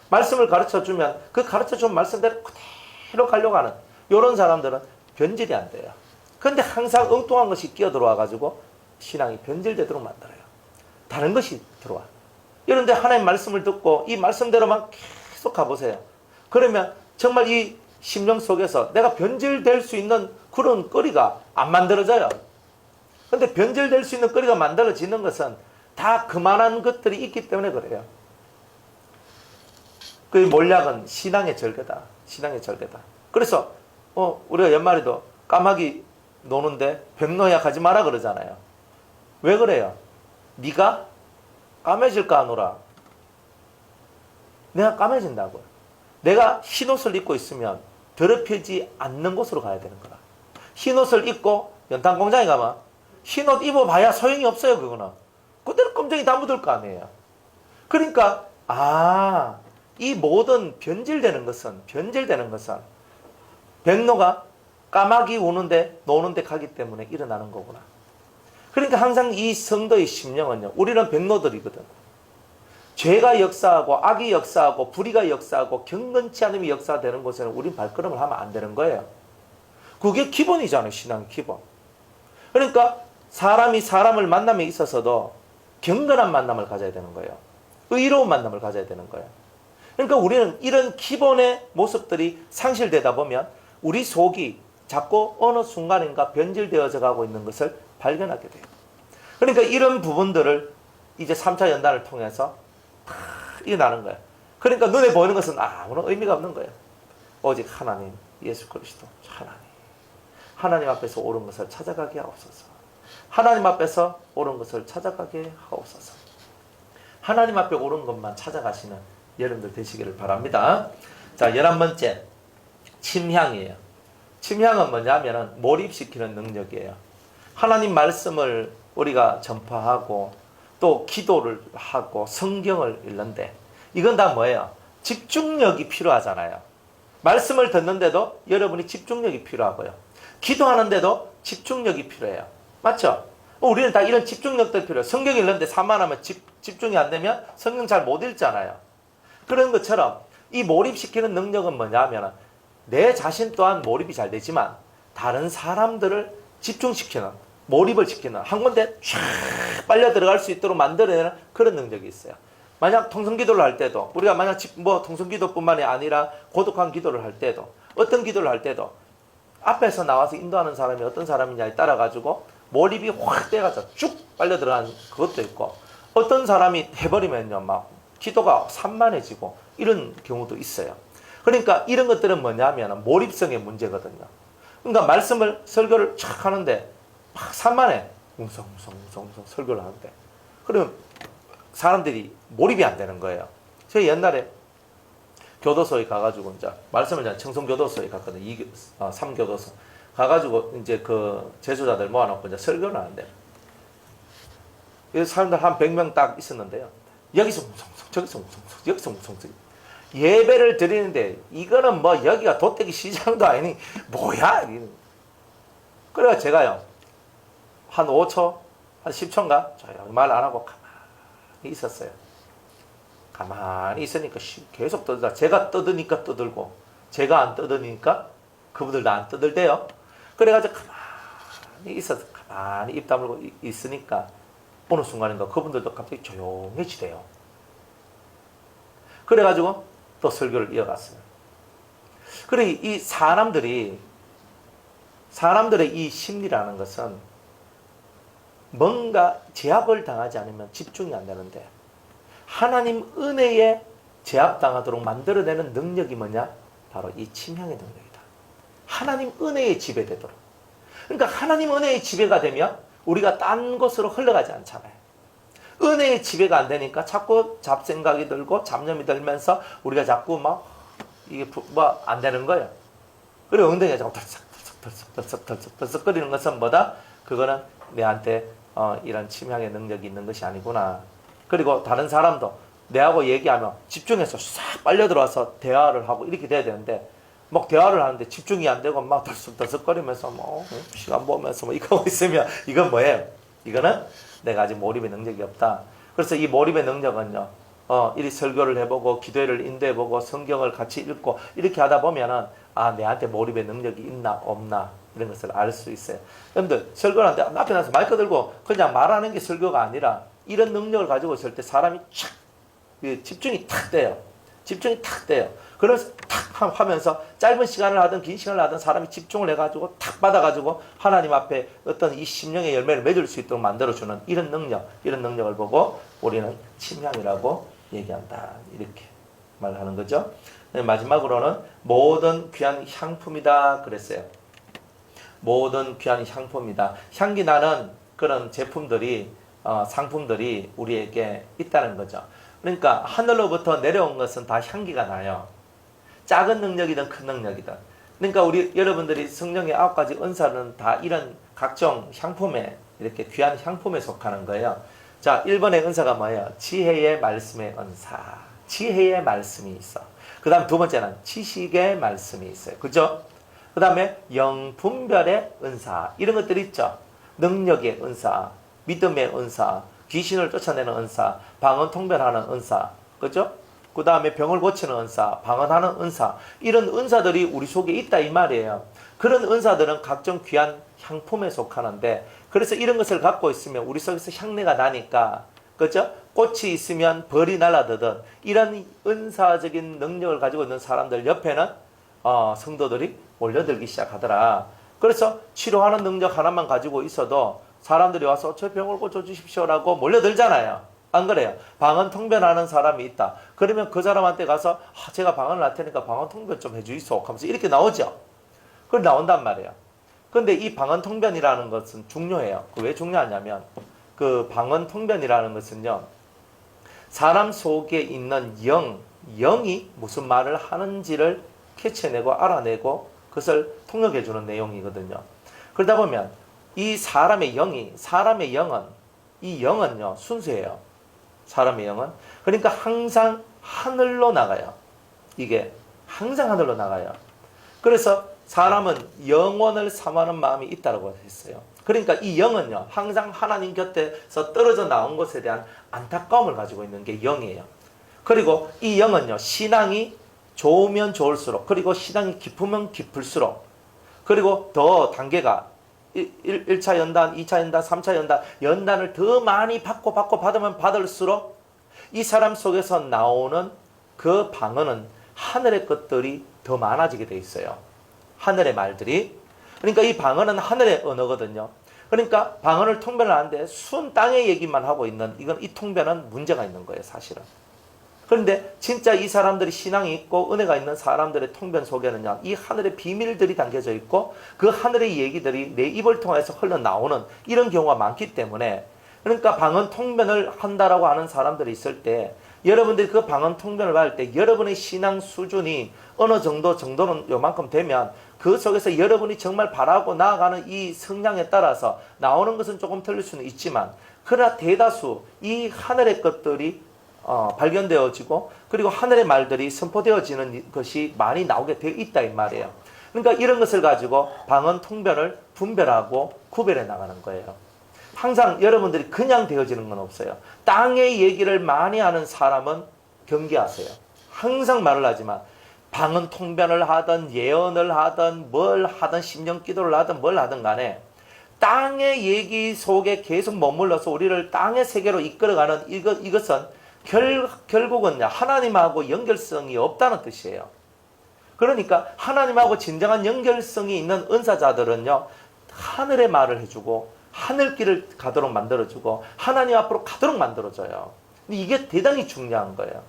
말씀을 가르쳐주면 그 가르쳐준 말씀대로 그대로 가려고 하는 이런 사람들은 변질이 안 돼요. 그런데 항상 엉뚱한 것이 끼어 들어와가지고 신앙이 변질되도록 만들어요. 다른 것이 들어와. 이런데 하나님 말씀을 듣고 이 말씀대로만 계속 가보세요. 그러면 정말 이 심령 속에서 내가 변질될 수 있는 그런 거리가 안 만들어져요. 근데 변질될 수 있는 거리가 만들어지는 것은 다 그만한 것들이 있기 때문에 그래요. 그 몰약은 신앙의 절개다. 신앙의 절개다. 그래서 우리가 연말에도 까마귀 노는데 백노약 하지 마라 그러잖아요. 왜 그래요? 네가 까매질까 하노라. 내가 까매진다고요. 내가 흰옷을 입고 있으면 더럽혀지지 않는 곳으로 가야 되는 거라. 흰옷을 입고 연탄 공장에 가면 흰옷 입어봐야 소용이 없어요. 그거는 그대로 껌쟁이 다 묻을 거 아니에요. 그러니까 이 모든 변질되는 것은 백로가 까마귀 노는데 가기 때문에 일어나는 거구나. 그러니까 항상 이 성도의 심령은요 우리는 백로들이거든. 죄가 역사하고 악이 역사하고 불의가 역사하고 경건치 않음이 역사되는 곳에는 우린 발걸음을 하면 안 되는 거예요. 그게 기본이잖아요. 신앙의 기본. 그러니까 사람이 사람을 만남에 있어서도 경건한 만남을 가져야 되는 거예요. 의로운 만남을 가져야 되는 거예요. 그러니까 우리는 이런 기본의 모습들이 상실되다 보면 우리 속이 자꾸 어느 순간인가 변질되어져 가고 있는 것을 발견하게 돼요. 그러니까 이런 부분들을 이제 3차 연단을 통해서 일어나는 거예요. 그러니까 눈에 보이는 것은 아무런 의미가 없는 거예요. 오직 하나님, 예수 그리스도, 하나님 앞에서 옳은 것을 찾아가게 하옵소서. 하나님 앞에서 옳은 것을 찾아가게 하옵소서. 하나님 앞에 옳은 것만 찾아가시는 여러분들 되시기를 바랍니다. 자, 11번째 침향이에요. 침향은 뭐냐면은 몰입시키는 능력이에요. 하나님 말씀을 우리가 전파하고 또 기도를 하고 성경을 읽는데 이건 다 뭐예요? 집중력이 필요하잖아요. 말씀을 듣는데도 여러분이 집중력이 필요하고요. 기도하는데도 집중력이 필요해요. 맞죠? 우리는 다 이런 집중력들 필요해요. 성경 읽는데 산만하면 집중이 안 되면 성경 잘 못 읽잖아요. 그런 것처럼 이 몰입시키는 능력은 뭐냐면 내 자신 또한 몰입이 잘 되지만 다른 사람들을 집중시키는, 몰입을 시키는, 한 군데 쫙 빨려 들어갈 수 있도록 만들어내는 그런 능력이 있어요. 만약 통성기도를 할 때도 우리가 만약 통성기도뿐만이 아니라 고독한 기도를 할 때도 어떤 기도를 할 때도 앞에서 나와서 인도하는 사람이 어떤 사람이냐에 따라 가지고 몰입이 확 돼가지고 쭉 빨려 들어가는 그것도 있고 어떤 사람이 해버리면요 막 기도가 산만해지고 이런 경우도 있어요. 그러니까 이런 것들은 뭐냐면 몰입성의 문제거든요. 그러니까 말씀을 설교를 촥 하는데 막 산만해. 웅성웅성 설교를 하는데 그러면 사람들이 몰입이 안 되는 거예요. 제가 옛날에 교도소에 가가지고 이제 말씀을 이제 청송교도소에 갔거든요. 3교도소 가가지고 이제 그 제소자들 모아놓고 이제 설교를 하는데 사람들 한 100명 딱 있었는데요. 여기서 웅성웅성 저기서 웅성웅성 여기서 웅성웅성 예배를 드리는데 이거는 뭐 여기가 도떼기 시장도 아니니 뭐야? 그래서 제가요 한 5초 한 10초인가 조용히 말 안 하고 가만히 있었어요. 가만히 있으니까 계속 떠들다. 제가 떠드니까 떠들고 제가 안 떠드니까 그분들도 안 떠들대요. 그래가지고 가만히 있어서 가만히 입 다물고 있으니까 어느 순간인가 그분들도 갑자기 조용해지대요. 그래가지고 또 설교를 이어갔어요. 그래 이 사람들의 이 심리라는 것은 뭔가 제압을 당하지 않으면 집중이 안 되는데 하나님 은혜에 제압당하도록 만들어내는 능력이 뭐냐? 바로 이 침향의 능력이다. 하나님 은혜의 지배되도록. 그러니까 하나님 은혜의 지배가 되면 우리가 딴 곳으로 흘러가지 않잖아요. 은혜의 지배가 안 되니까 자꾸 잡생각이 들고 잡념이 들면서 우리가 자꾸 막 이게 뭐 안 되는 거예요. 그리고 엉덩이가 자꾸 덜썩덜썩 거리는 것은 뭐다? 그거는 내한테 이런 침향의 능력이 있는 것이 아니구나. 그리고 다른 사람도 내하고 얘기하면 집중해서 싹 빨려 들어와서 대화를 하고 이렇게 돼야 되는데 막 대화를 하는데 집중이 안 되고 막 덜썩덜썩거리면서 뭐 시간 보면서 뭐 이거 하고 있으면 이건 뭐예요? 이거는 내가 아직 몰입의 능력이 없다. 그래서 이 몰입의 능력은요, 이리 설교를 해보고 기도회를 인도해보고 성경을 같이 읽고 이렇게 하다 보면은 내한테 몰입의 능력이 있나 없나 이런 것을 알 수 있어요. 여러분들 설교를 하는데 앞에 나서 마이크 들고 그냥 말하는 게 설교가 아니라 이런 능력을 가지고 있을 때 사람이 촥 집중이 탁 돼요. 집중이 탁 돼요. 그래서 탁 하면서 짧은 시간을 하든 긴 시간을 하든 사람이 집중을 해가지고 탁 받아가지고 하나님 앞에 어떤 이 심령의 열매를 맺을 수 있도록 만들어주는 이런 능력을 보고 우리는 침향이라고 얘기한다. 이렇게 말하는 거죠. 마지막으로는 모든 귀한 향품이다 그랬어요. 모든 귀한 향품이다. 향기 나는 그런 제품들이 상품들이 우리에게 있다는 거죠. 그러니까 하늘로부터 내려온 것은 다 향기가 나요. 작은 능력이든 큰 능력이든. 그러니까 우리 여러분들이 성령의 9가지 은사는 다 이런 각종 향품에 이렇게 귀한 향품에 속하는 거예요. 자, 1번의 은사가 뭐예요? 지혜의 말씀의 은사. 지혜의 말씀이 있어. 그 다음 두 번째는 지식의 말씀이 있어요. 그죠? 그 다음에 영분별의 은사. 이런 것들이 있죠. 능력의 은사, 믿음의 은사, 귀신을 쫓아내는 은사, 방언 통변하는 은사. 그죠? 그 다음에 병을 고치는 은사, 방언하는 은사. 이런 은사들이 우리 속에 있다 이 말이에요. 그런 은사들은 각종 귀한 향품에 속하는데 그래서 이런 것을 갖고 있으면 우리 속에서 향내가 나니까 그죠? 꽃이 있으면 벌이 날아드듯 이런 은사적인 능력을 가지고 있는 사람들 옆에는 성도들이 몰려들기 시작하더라. 그래서 치료하는 능력 하나만 가지고 있어도 사람들이 와서 저 병을 고쳐주십시오라고 몰려들잖아요. 안 그래요? 방언 통변하는 사람이 있다. 그러면 그 사람한테 가서 제가 방언을 할 테니까 방언 통변 좀 해주이소 하면서 이렇게 나오죠. 그걸 나온단 말이에요. 근데 이 방언 통변이라는 것은 중요해요. 왜 중요하냐면 그 방언 통변이라는 것은요. 사람 속에 있는 영이 무슨 말을 하는지를 캐치해내고 알아내고 그것을 통역해주는 내용이거든요. 그러다 보면 이 사람의 영은요 순수해요. 사람의 영은. 그러니까 항상 하늘로 나가요. 이게 항상 하늘로 나가요. 그래서 사람은 영원을 사모하는 마음이 있다고 했어요. 그러니까 이 영은요 항상 하나님 곁에서 떨어져 나온 것에 대한 안타까움을 가지고 있는 게 영이에요. 그리고 이 영은요 신앙이 좋으면 좋을수록 그리고 신앙이 깊으면 깊을수록 그리고 더 단계가 1차 연단, 2차 연단, 3차 연단을 더 많이 받으면 받을수록 이 사람 속에서 나오는 그 방언은 하늘의 것들이 더 많아지게 돼 있어요. 하늘의 말들이. 그러니까 이 방언은 하늘의 언어거든요. 그러니까 방언을 통변을 하는데 순 땅의 얘기만 하고 있는 이 통변은 문제가 있는 거예요, 사실은. 그런데 진짜 이 사람들이 신앙이 있고 은혜가 있는 사람들의 통변 속에는요, 이 하늘의 비밀들이 담겨져 있고 그 하늘의 얘기들이 내 입을 통해서 흘러나오는 이런 경우가 많기 때문에 그러니까 방언 통변을 한다라고 하는 사람들이 있을 때 여러분들이 그 방언 통변을 받을 때 여러분의 신앙 수준이 어느 정도는 요만큼 되면 그 속에서 여러분이 정말 바라고 나아가는 이 성향에 따라서 나오는 것은 조금 틀릴 수는 있지만 그러나 대다수 이 하늘의 것들이 발견되어지고 그리고 하늘의 말들이 선포되어지는 것이 많이 나오게 되어 있다 이 말이에요. 그러니까 이런 것을 가지고 방언 통변을 분별하고 구별해 나가는 거예요. 항상 여러분들이 그냥 되어지는 건 없어요. 땅의 얘기를 많이 하는 사람은 경계하세요. 항상 말을 하지만 방언 통변을 하든 예언을 하든 뭘 하든 심령 기도를 하든 뭘 하든 간에 땅의 얘기 속에 계속 머물러서 우리를 땅의 세계로 이끌어가는 이것은 결국은 하나님하고 연결성이 없다는 뜻이에요. 그러니까 하나님하고 진정한 연결성이 있는 은사자들은요 하늘의 말을 해주고 하늘길을 가도록 만들어주고 하나님 앞으로 가도록 만들어줘요. 근데 이게 대단히 중요한 거예요.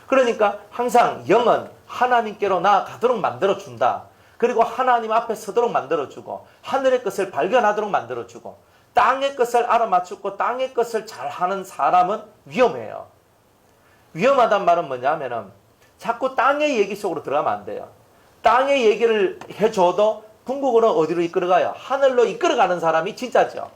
그러니까 항상 영은 하나님께로 나아가도록 만들어준다. 그리고 하나님 앞에 서도록 만들어주고 하늘의 것을 발견하도록 만들어주고 땅의 것을 알아맞추고 땅의 것을 잘하는 사람은 위험해요. 위험하단 말은 뭐냐면은 자꾸 땅의 얘기 속으로 들어가면 안 돼요. 땅의 얘기를 해줘도 궁극으로 어디로 이끌어가요? 하늘로 이끌어가는 사람이 진짜죠.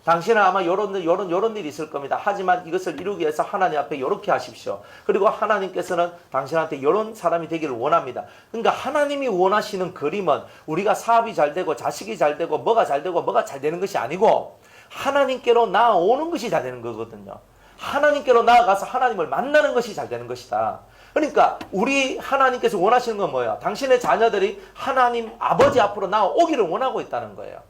당신은 아마 요런 일이 있을 겁니다. 하지만 이것을 이루기 위해서 하나님 앞에 이렇게 하십시오. 그리고 하나님께서는 당신한테 요런 사람이 되기를 원합니다. 그러니까 하나님이 원하시는 그림은 우리가 사업이 잘 되고 자식이 잘 되고 뭐가 잘 되고 뭐가 잘 되는 것이 아니고 하나님께로 나아오는 것이 잘 되는 거거든요. 하나님께로 나아가서 하나님을 만나는 것이 잘 되는 것이다. 그러니까 우리 하나님께서 원하시는 건 뭐예요? 당신의 자녀들이 하나님 아버지 앞으로 나아오기를 원하고 있다는 거예요.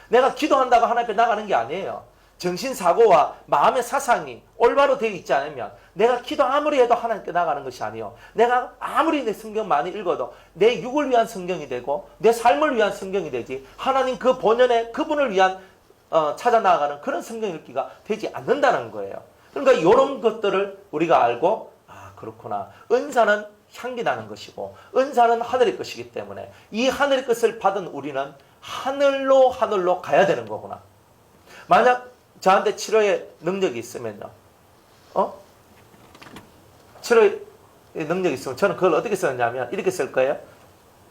내가 기도한다고 하나님 앞에 나가는 게 아니에요. 정신사고와 마음의 사상이 올바로 되어 있지 않으면 내가 기도 아무리 해도 하나님께 나가는 것이 아니에요. 내가 아무리 내 성경 많이 읽어도 내 육을 위한 성경이 되고 내 삶을 위한 성경이 되지 하나님 그 본연의 그분을 위한 찾아 나아가는 그런 성경 읽기가 되지 않는다는 거예요. 그러니까 이런 것들을 우리가 알고 그렇구나. 은사는 향기 나는 것이고 은사는 하늘의 것이기 때문에 이 하늘의 것을 받은 우리는 하늘로 가야 되는 거구나. 만약 저한테 치료의 능력이 있으면요. 치료의 능력이 있으면 저는 그걸 어떻게 쓰느냐면 이렇게 쓸 거예요.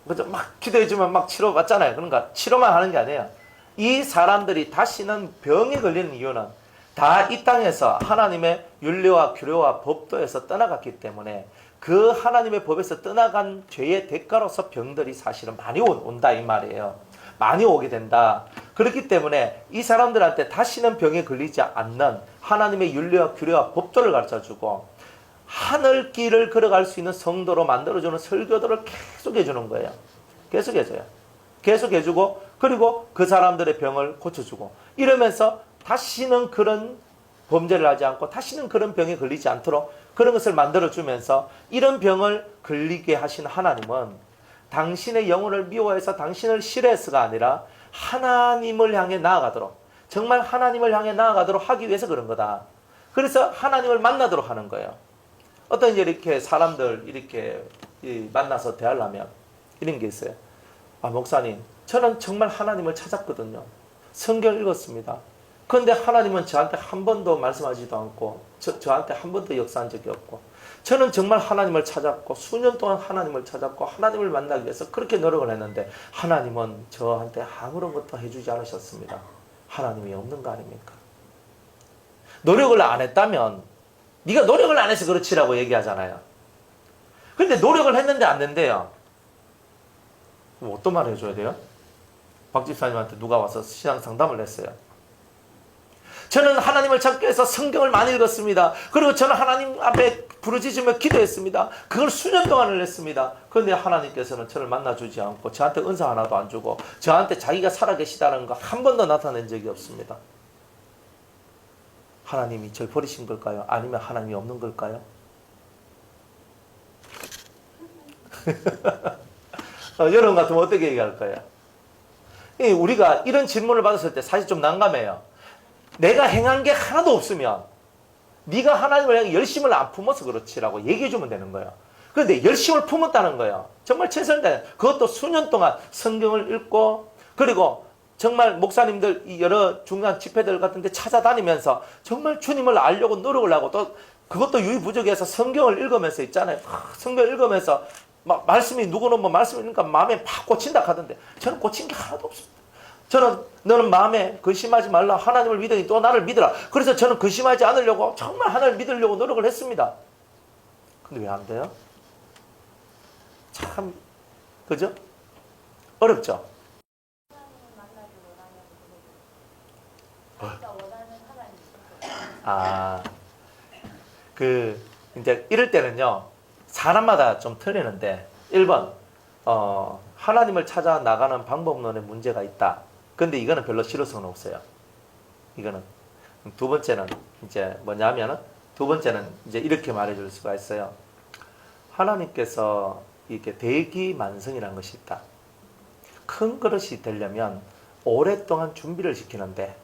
그죠? 막 기도해주면 막 치료 받잖아요. 그러니까 치료만 하는 게 아니에요. 이 사람들이 다시는 병에 걸리는 이유는 다 이 땅에서 하나님의 윤리와 규례와 법도에서 떠나갔기 때문에 그 하나님의 법에서 떠나간 죄의 대가로서 병들이 사실은 많이 온다 이 말이에요. 많이 오게 된다. 그렇기 때문에 이 사람들한테 다시는 병에 걸리지 않는 하나님의 윤리와 규례와 법도를 가르쳐주고 하늘길을 걸어갈 수 있는 성도로 만들어주는 설교들을 계속 해주는 거예요. 계속 해줘요. 계속 해주고 그리고 그 사람들의 병을 고쳐주고 이러면서 다시는 그런 범죄를 하지 않고 다시는 그런 병에 걸리지 않도록 그런 것을 만들어주면서 이런 병을 걸리게 하신 하나님은 당신의 영혼을 미워해서 당신을 싫어해서가 아니라 하나님을 향해 나아가도록 정말 하나님을 향해 나아가도록 하기 위해서 그런 거다. 그래서 하나님을 만나도록 하는 거예요. 어떤 이제 이렇게 사람들 이렇게 만나서 대하려면 이런 게 있어요. 목사님 저는 정말 하나님을 찾았거든요. 성경 읽었습니다. 그런데 하나님은 저한테 한 번도 말씀하지도 않고 저한테 한 번도 역사한 적이 없고 저는 정말 하나님을 찾았고 수년 동안 하나님을 찾았고 하나님을 만나기 위해서 그렇게 노력을 했는데 하나님은 저한테 아무런 것도 해주지 않으셨습니다. 하나님이 없는 거 아닙니까? 노력을 안 했다면 네가 노력을 안 해서 그렇지라고 얘기하잖아요. 근데 노력을 했는데 안 된대요. 그럼 어떤 말 해줘야 돼요? 박 집사님한테 누가 와서 신앙 상담을 했어요. 저는 하나님을 찾기 위해서 성경을 많이 읽었습니다. 그리고 저는 하나님 앞에 부르짖으며 기도했습니다. 그걸 수년 동안을 했습니다. 그런데 하나님께서는 저를 만나주지 않고 저한테 은사 하나도 안 주고 저한테 자기가 살아계시다는 거 한 번도 나타낸 적이 없습니다. 하나님이 저를 버리신 걸까요? 아니면 하나님이 없는 걸까요? 여러분 같으면 어떻게 얘기할까요? 우리가 이런 질문을 받았을 때 사실 좀 난감해요. 내가 행한 게 하나도 없으면 네가 하나님을 향해 열심을 안 품어서 그렇지라고 얘기해주면 되는 거예요. 그런데 열심을 품었다는 거예요. 정말 최선을 다해. 그것도 수년 동안 성경을 읽고 그리고 정말 목사님들 여러 중요한 집회들 같은 데 찾아다니면서 정말 주님을 알려고 노력을 하고 또 그것도 유의부족해서 성경을 읽으면서 있잖아요. 성경을 읽으면서 막 말씀이 누구는 뭐 말씀을 읽으니까 마음에 팍 꽂힌다 하던데 저는 꽂힌 게 하나도 없습니다. 저는 너는 마음에 근심하지 말라. 하나님을 믿으니 또 나를 믿으라. 그래서 저는 근심하지 않으려고 정말 하나님을 믿으려고 노력을 했습니다. 근데 왜 안 돼요? 참 그죠? 어렵죠? 이제 이럴 때는요, 사람마다 좀 틀리는데, 1번, 하나님을 찾아 나가는 방법론에 문제가 있다. 근데 이거는 별로 실효성은 없어요. 이거는. 두 번째는 이제 뭐냐면은, 두 번째는 이제 이렇게 말해줄 수가 있어요. 하나님께서 이렇게 대기만성이라는 것이 있다. 큰 그릇이 되려면 오랫동안 준비를 시키는데,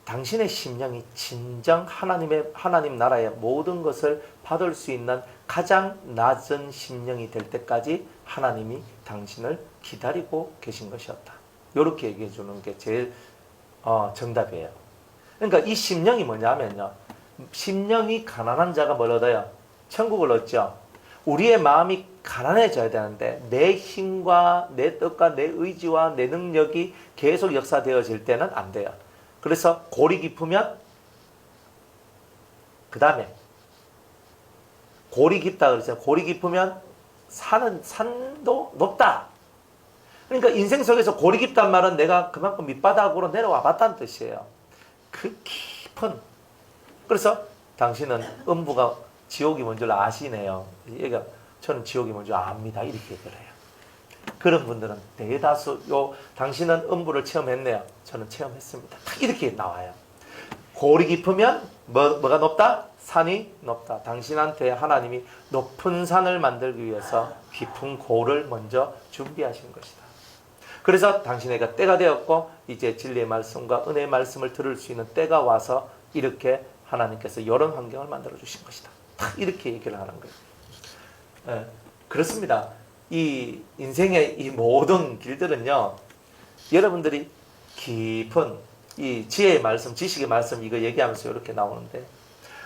당신의 심령이 진정 하나님 나라의 모든 것을 받을 수 있는 가장 낮은 심령이 될 때까지 하나님이 당신을 기다리고 계신 것이었다. 이렇게 얘기해 주는 게 제일 정답이에요. 그러니까 이 심령이 뭐냐면요. 심령이 가난한 자가 뭘 얻어요? 천국을 얻죠. 우리의 마음이 가난해져야 되는데 내 힘과 내 뜻과 내 의지와 내 능력이 계속 역사되어질 때는 안 돼요. 그래서 골이 깊으면 그 다음에 골이 깊다 그랬잖아요. 골이 깊으면 산도 높다. 그러니까 인생 속에서 골이 깊단 말은 내가 그만큼 밑바닥으로 내려와 봤다는 뜻이에요. 그 깊은. 그래서 당신은 음부가 지옥이 뭔 줄 아시네요. 얘가 저는 지옥이 뭔 줄 압니다. 이렇게 얘기를 해요. 그런 분들은 대다수 당신은 음부를 체험했네요. 저는 체험했습니다. 딱 이렇게 나와요. 골이 깊으면 뭐가 높다? 산이 높다. 당신한테 하나님이 높은 산을 만들기 위해서 깊은 골을 먼저 준비하신 것이다. 그래서 당신에게 때가 되었고 이제 진리의 말씀과 은혜의 말씀을 들을 수 있는 때가 와서 이렇게 하나님께서 이런 환경을 만들어 주신 것이다. 딱 이렇게 얘기를 하는 거예요. 그렇습니다. 이 인생의 이 모든 길들은요, 여러분들이 깊은 이 지혜의 말씀, 지식의 말씀 이거 얘기하면서 이렇게 나오는데,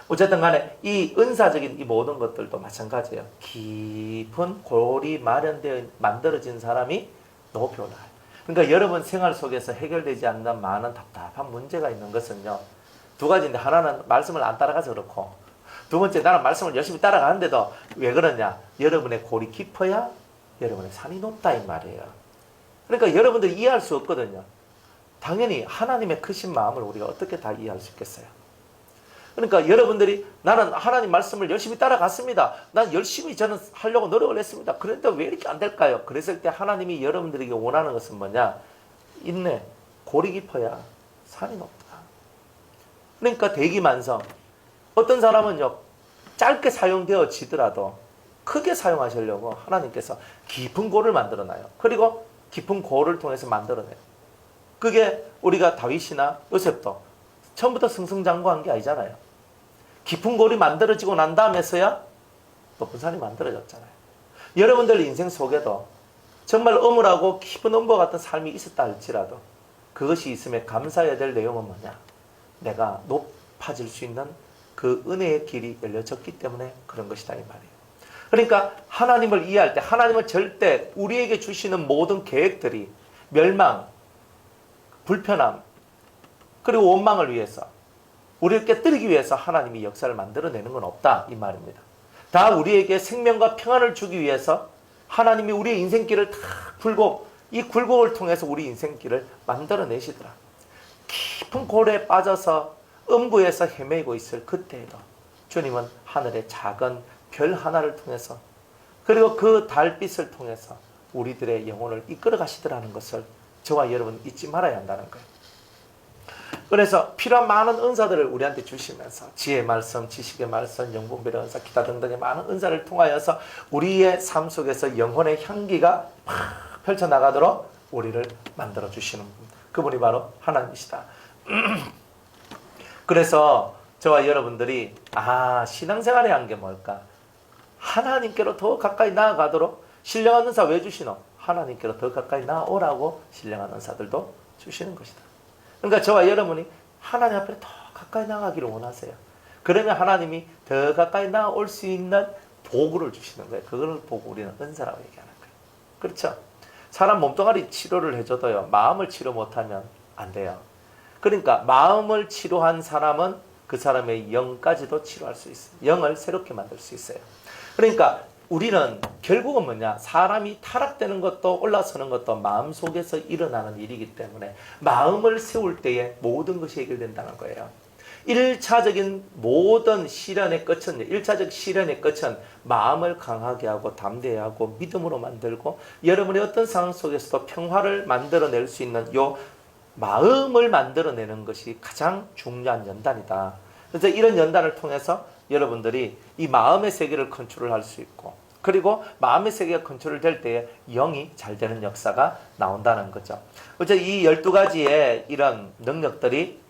어쨌든 간에 이 은사적인 이 모든 것들도 마찬가지예요. 깊은 골이 만들어진 사람이 높이 올라가요. 그러니까 여러분 생활 속에서 해결되지 않는 많은 답답한 문제가 있는 것은요, 두 가지인데, 하나는 말씀을 안 따라가서 그렇고, 두 번째, 나는 말씀을 열심히 따라가는데도 왜 그러냐? 여러분의 골이 깊어야 여러분의 산이 높다 이 말이에요. 그러니까 여러분들이 이해할 수 없거든요. 당연히 하나님의 크신 마음을 우리가 어떻게 다 이해할 수 있겠어요? 그러니까 여러분들이 나는 하나님 말씀을 열심히 따라갔습니다. 난 열심히 저는 하려고 노력을 했습니다. 그런데 왜 이렇게 안 될까요? 그랬을 때 하나님이 여러분들에게 원하는 것은 뭐냐? 인내, 골이 깊어야 산이 높다. 그러니까 대기만성. 어떤 사람은요, 짧게 사용되어지더라도 크게 사용하시려고 하나님께서 깊은 골을 만들어놔요. 그리고 깊은 골을 통해서 만들어내요. 그게 우리가 다윗이나 요셉도 처음부터 승승장구한 게 아니잖아요. 깊은 골이 만들어지고 난 다음에서야 높은 산이 만들어졌잖아요. 여러분들 인생 속에도 정말 어물하고 깊은 음보 같은 삶이 있었다 할지라도 그것이 있음에 감사해야 될 내용은 뭐냐? 내가 높아질 수 있는 그 은혜의 길이 열려졌기 때문에 그런 것이다 이 말이에요. 그러니까 하나님을 이해할 때 하나님은 절대 우리에게 주시는 모든 계획들이 멸망, 불편함, 그리고 원망을 위해서 우리를 깨뜨리기 위해서 하나님이 역사를 만들어내는 건 없다 이 말입니다. 다 우리에게 생명과 평안을 주기 위해서 하나님이 우리의 인생길을 다 이 굴곡을 통해서 우리 인생길을 만들어내시더라. 깊은 골에 빠져서 음부에서 헤매고 있을 그때에도 주님은 하늘의 작은 별 하나를 통해서 그리고 그 달빛을 통해서 우리들의 영혼을 이끌어 가시더라는 것을 저와 여러분 잊지 말아야 한다는 거예요. 그래서 필요한 많은 은사들을 우리한테 주시면서 지혜의 말씀, 지식의 말씀, 영분별의 은사, 기타 등등의 많은 은사를 통하여서 우리의 삶 속에서 영혼의 향기가 팍 펼쳐나가도록 우리를 만들어 주시는 분, 그분이 바로 하나님이시다. 그래서 저와 여러분들이 신앙생활에 한 게 뭘까? 하나님께로 더 가까이 나아가도록 신령한 은사 왜 주시노? 하나님께로 더 가까이 나아오라고 신령한 은사들도 주시는 것이다. 그러니까 저와 여러분이 하나님 앞에 더 가까이 나아가기를 원하세요. 그러면 하나님이 더 가까이 나아올 수 있는 도구를 주시는 거예요. 그걸 보고 우리는 은사라고 얘기하는 거예요. 그렇죠? 사람 몸뚱아리 치료를 해줘도요, 마음을 치료 못하면 안 돼요. 그러니까 마음을 치료한 사람은 그 사람의 영까지도 치료할 수 있어요. 영을 새롭게 만들 수 있어요. 그러니까 우리는 결국은 뭐냐? 사람이 타락되는 것도 올라서는 것도 마음속에서 일어나는 일이기 때문에 마음을 세울 때에 모든 것이 해결된다는 거예요. 1차적인 모든 시련의 끝은 1차적 시련의 끝은 마음을 강하게 하고 담대히 하고 믿음으로 만들고 여러분의 어떤 상황 속에서도 평화를 만들어낼 수 있는 요 마음을 만들어내는 것이 가장 중요한 연단이다. 그래서 이런 연단을 통해서 여러분들이 이 마음의 세계를 컨트롤할 수 있고 그리고 마음의 세계가 컨트롤될 때에 영이 잘 되는 역사가 나온다는 거죠. 어째 이 12가지의 이런 능력들이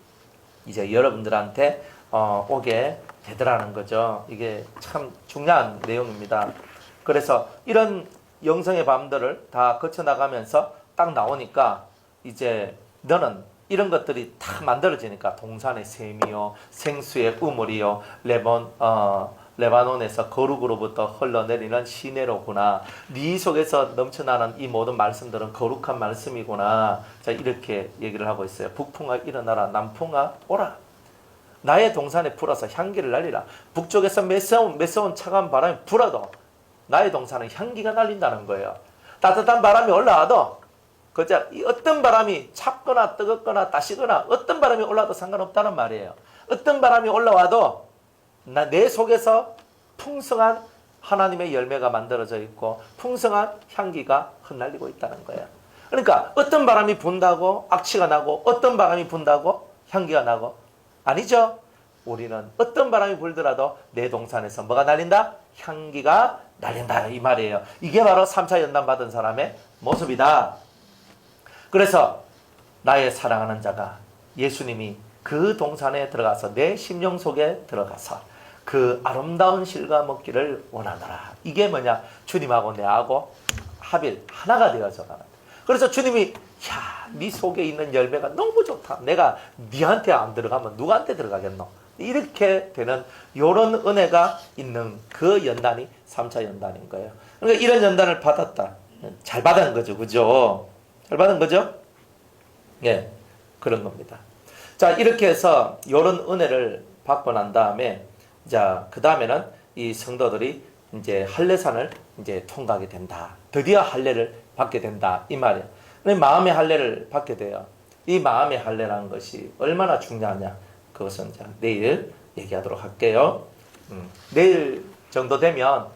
이제 여러분들한테 오게 되더라는 거죠. 이게 참 중요한 내용입니다. 그래서 이런 영성의 밤들을 다 거쳐나가면서 딱 나오니까 이제 너는 이런 것들이 다 만들어지니까 동산의 샘이요, 생수의 우물이요, 레바논에서 거룩으로부터 흘러내리는 시내로구나. 네 속에서 넘쳐나는 이 모든 말씀들은 거룩한 말씀이구나. 자, 이렇게 얘기를 하고 있어요. 북풍아 일어나라, 남풍아 오라. 나의 동산에 불어서 향기를 날리라. 북쪽에서 매서운 차가운 바람이 불어도 나의 동산은 향기가 날린다는 거예요. 따뜻한 바람이 올라와도 그저 어떤 바람이 찹거나 뜨겁거나 따시거나 어떤 바람이 올라와도 상관없다는 말이에요. 어떤 바람이 올라와도 내 속에서 풍성한 하나님의 열매가 만들어져 있고 풍성한 향기가 흩날리고 있다는 거예요. 그러니까 어떤 바람이 분다고 악취가 나고 어떤 바람이 분다고 향기가 나고 아니죠. 우리는 어떤 바람이 불더라도 내 동산에서 뭐가 날린다? 향기가 날린다 이 말이에요. 이게 바로 3차 연단 받은 사람의 모습이다. 그래서 나의 사랑하는 자가 예수님이 그 동산에 들어가서 내 심령 속에 들어가서 그 아름다운 실과 먹기를 원하노라. 이게 뭐냐? 주님하고 내하고 합일 하나가 되어져 가는. 그래서 주님이 네 속에 있는 열매가 너무 좋다. 내가 네한테 안 들어가면 누구한테 들어가겠노? 이렇게 되는 이런 은혜가 있는 그 연단이 3차 연단인 거예요. 그러니까 이런 연단을 받았다. 잘 받은 거죠. 그죠? 잘 받은 거죠? 예, 그런 겁니다. 자, 이렇게 해서 이런 은혜를 받고 난 다음에 자, 그 다음에는 이 성도들이 이제 할례산을 이제 통과하게 된다. 드디어 할례를 받게 된다. 이 말이에요. 마음의 할례를 받게 돼요. 이 마음의 할례라는 것이 얼마나 중요하냐. 그것은 자, 내일 얘기하도록 할게요. 내일 정도 되면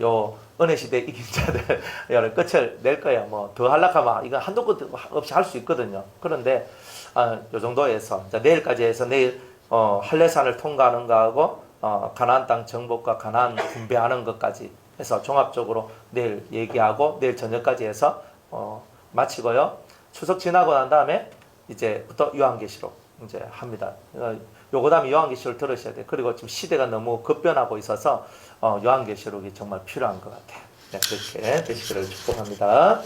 요 은혜시대 이긴 자들 끝을 낼 거예요. 뭐 더 하려면 이거 한도 끝 없이 할 수 있거든요. 그런데 요 정도에서 자, 내일까지 해서 내일 할례산을 통과하는 거하고 가나안 땅 정복과 가나안 분배하는 것까지 해서 종합적으로 내일 얘기하고 내일 저녁까지 해서 마치고요. 추석 지나고 난 다음에 이제부터 요한계시록 이제 합니다. 요거 다음에 요한계시록 들으셔야 돼요. 그리고 지금 시대가 너무 급변하고 있어서 요한계시록이 정말 필요한 것 같아요. 네, 그렇게 되시기를 축복합니다.